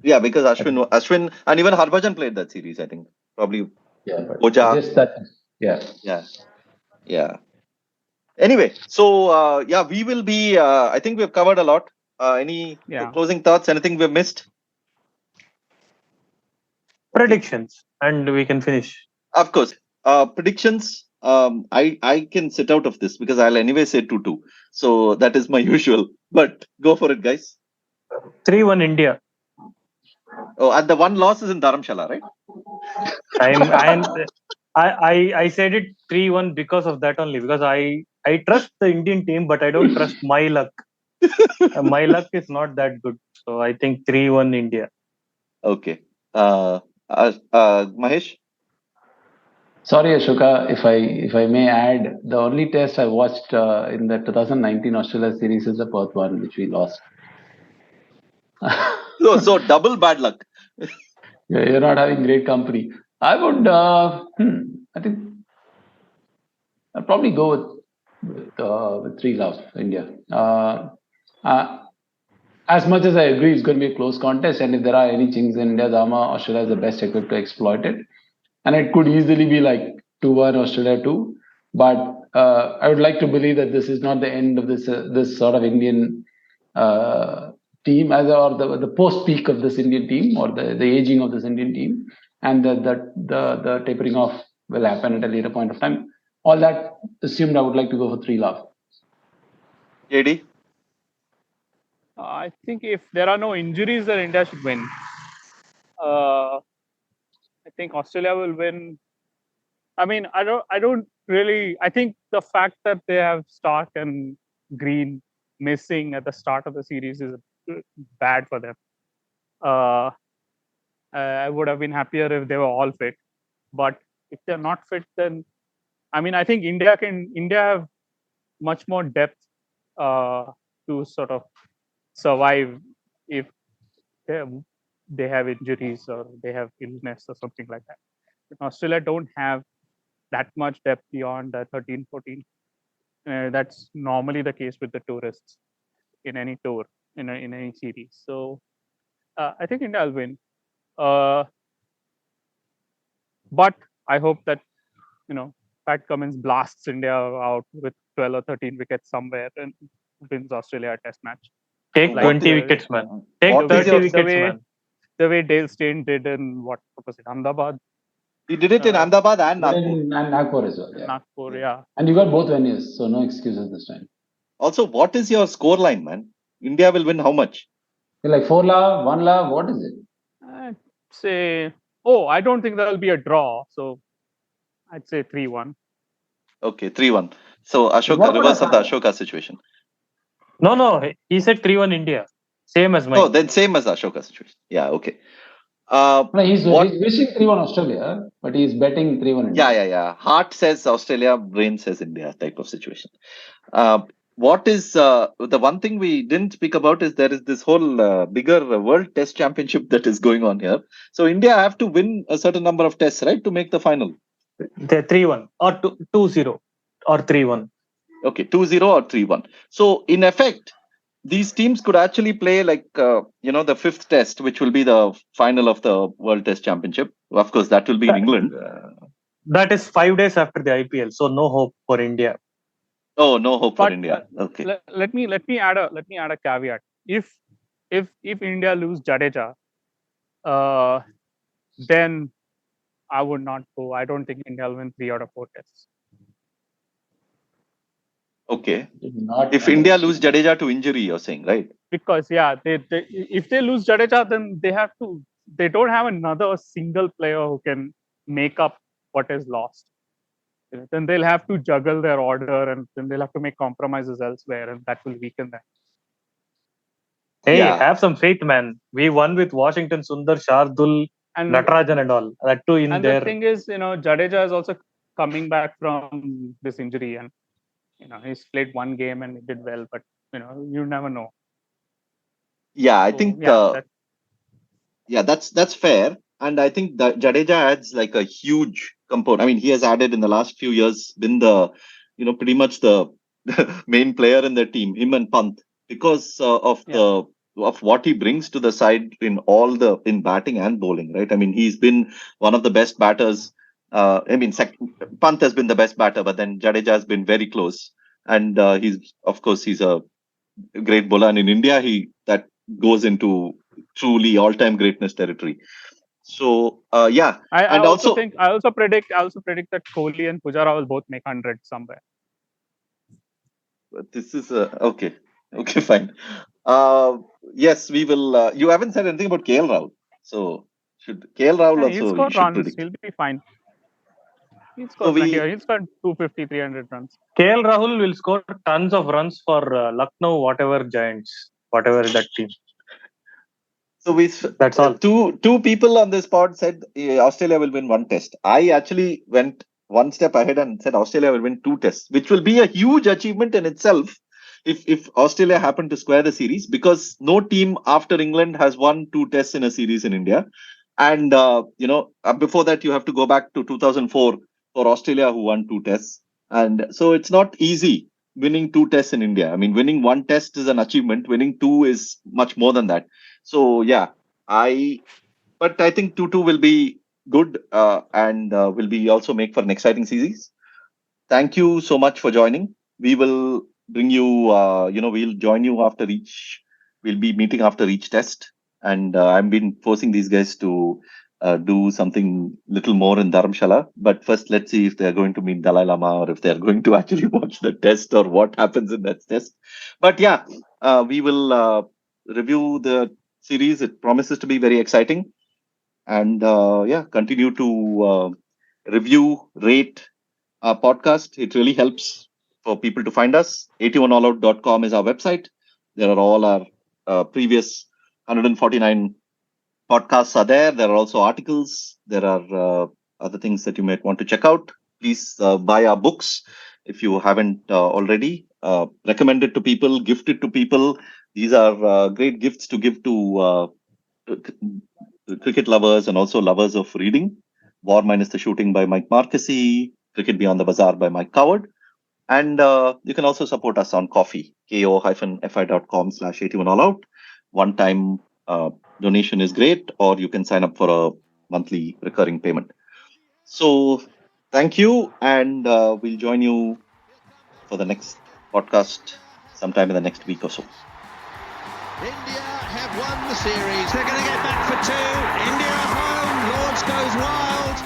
Yeah, because Ashwin, and even Harbhajan played that series, I think. Probably. Yeah, but Oja. just that, yeah. Yeah. Anyway, so we will be, I think we've covered a lot. Any closing thoughts? Anything we've missed? Predictions, and we can finish. Of course. Predictions. I can sit out of this because I'll anyway say 2-2. So that is my usual. But go for it, guys. 3-1 India. Oh, and the one loss is in Dharamshala, right? I said it 3-1 because of that only. Because I trust the Indian team, but I don't trust my luck. My luck is not that good. So I think 3-1 India. Okay. Mahesh? Sorry, Ashoka, if I may add, the only test I watched in the 2019 Australia series is the Perth one, which we lost. So double bad luck. You're not having great company. I would, I think, I'll probably go with 3-love India. As much as I agree, it's going to be a close contest, and if there are any chinks in India's armor, Australia is the best equipped to exploit it. And it could easily be like 2-1 Australia 2. But I would like to believe that this is not the end of this sort of Indian team, or the post peak of this Indian team, or the aging of this Indian team, and the tapering off will happen at a later point of time. All that assumed, I would like to go for 3-love. JD? I think if there are no injuries, then India should win. I think Australia will win. I mean, I don't really. I think the fact that they have Stark and Green missing at the start of the series is bad for them. I would have been happier if they were all fit, but if they're not fit, then I mean, I think India have much more depth to sort of survive if they have injuries or they have illness or something like that. But Australia don't have that much depth beyond 13, 14. That's normally the case with the tourists in any tour, in any series. So I think India will win. But I hope that, Pat Cummins blasts India out with 12 or 13 wickets somewhere and wins Australia a test match. Take 20 wickets, man. Take 30 wickets, man. The way Dale Steyn did in what was it, Ahmedabad? He did it in Ahmedabad and Nagpur. And Nagpur as well. Yeah. Nagpur, yeah. And you got both venues, so no excuses this time. Also, what is your score line, man? India will win how much? Like 4-love, 1-love, what is it? I'd say, I don't think there'll be a draw. So I'd say 3-1. Okay, 3-1. So Ashoka, reverse of the Ashoka situation. No, he said 3-1 India. Same as mine. Oh, then same as Ashoka situation. Yeah, okay. He's wishing 3-1 Australia, but he's betting 3-1 India. Yeah. Heart says Australia, brain says India type of situation. What is the one thing we didn't speak about is there is this whole bigger World Test Championship that is going on here. So India have to win a certain number of tests, right, to make the final. They're 3-1 or 2-0 or 3-1. Okay, 2-0 or 3-1. So in effect, these teams could actually play like, the fifth test, which will be the final of the World Test Championship. Of course, that will be in England. That is 5 days after the IPL. So no hope for India. Oh, no hope for India. Okay. Let me add a caveat. If India lose Jadeja, then I would not go. I don't think India will win 3 out of 4 tests. Okay. If India lose Jadeja to injury, you're saying, right? Because if they lose Jadeja, then they don't have another single player who can make up what is lost. Then they'll have to juggle their order, and then they'll have to make compromises elsewhere, and that will weaken them. Hey, have some faith, man. We won with Washington Sundar, Shardul, And Natarajan and all. That too in and there. the thing is, Jadeja is also coming back from this injury, and he's played one game and he did well, but you never know. Yeah, I So, think that's fair. And I think that Jadeja adds like a huge component. I mean, he has added in the last few years, been the, pretty much the main player in the team, him and Pant, because of what he brings to the side in batting and bowling, right? I mean, he's been one of the best batters. Pant has been the best batter, but then Jadeja has been very close. And he's a great bowler. And in India, that goes into truly all-time greatness territory. So I and also also I also predict that Kohli and Pujara will both make 100 somewhere. this is okay. Okay, fine. Yes, we will. You haven't said anything about KL Rahul, so should KL Rahul He'll also score you should runs. predict. He'll be fine. He'll So score plenty. He'll score 250, 300 runs. KL Rahul will score tons of runs for Lucknow, whatever Giants, whatever that team. So that's all. Two people on this pod said Australia will win one test. I actually went one step ahead and said Australia will win two tests, which will be a huge achievement in itself if Australia happen to square the series, because no team after England has won two tests in a series in India. And before that you have to go back to 2004 for Australia, who won two tests. And so it's not easy winning two tests in India. I mean, winning one test is an achievement. Winning two is much more than that. So but I think 2-2 will be good and will be also make for an exciting series. Thank you so much for joining. We will bring you, we'll join you we'll be meeting after each test. And I've been forcing these guys to do something little more in Dharamshala. But first, let's see if they're going to meet Dalai Lama or if they're going to actually watch the test or what happens in that test. But we will review the series. It promises to be very exciting. And continue to review, rate our podcast. It really helps for people to find us. 81allout.com is our website. There are all our previous 149 podcasts are there. There are also articles. There are other things that you might want to check out. Please buy our books if you haven't already. Recommend it to people, gift it to people. These are great gifts to give to cricket lovers and also lovers of reading. War Minus the Shooting by Mike Marquesi, Cricket Beyond the Bazaar by Mike Coward. And you can also support us on Coffee, ko-fi.com/81allout. One-time donation is great, or you can sign up for a monthly recurring payment. So thank you, and we'll join you for the next podcast sometime in the next week or so. India have won the series. They're going to get back for two. India home. Lords goes wild.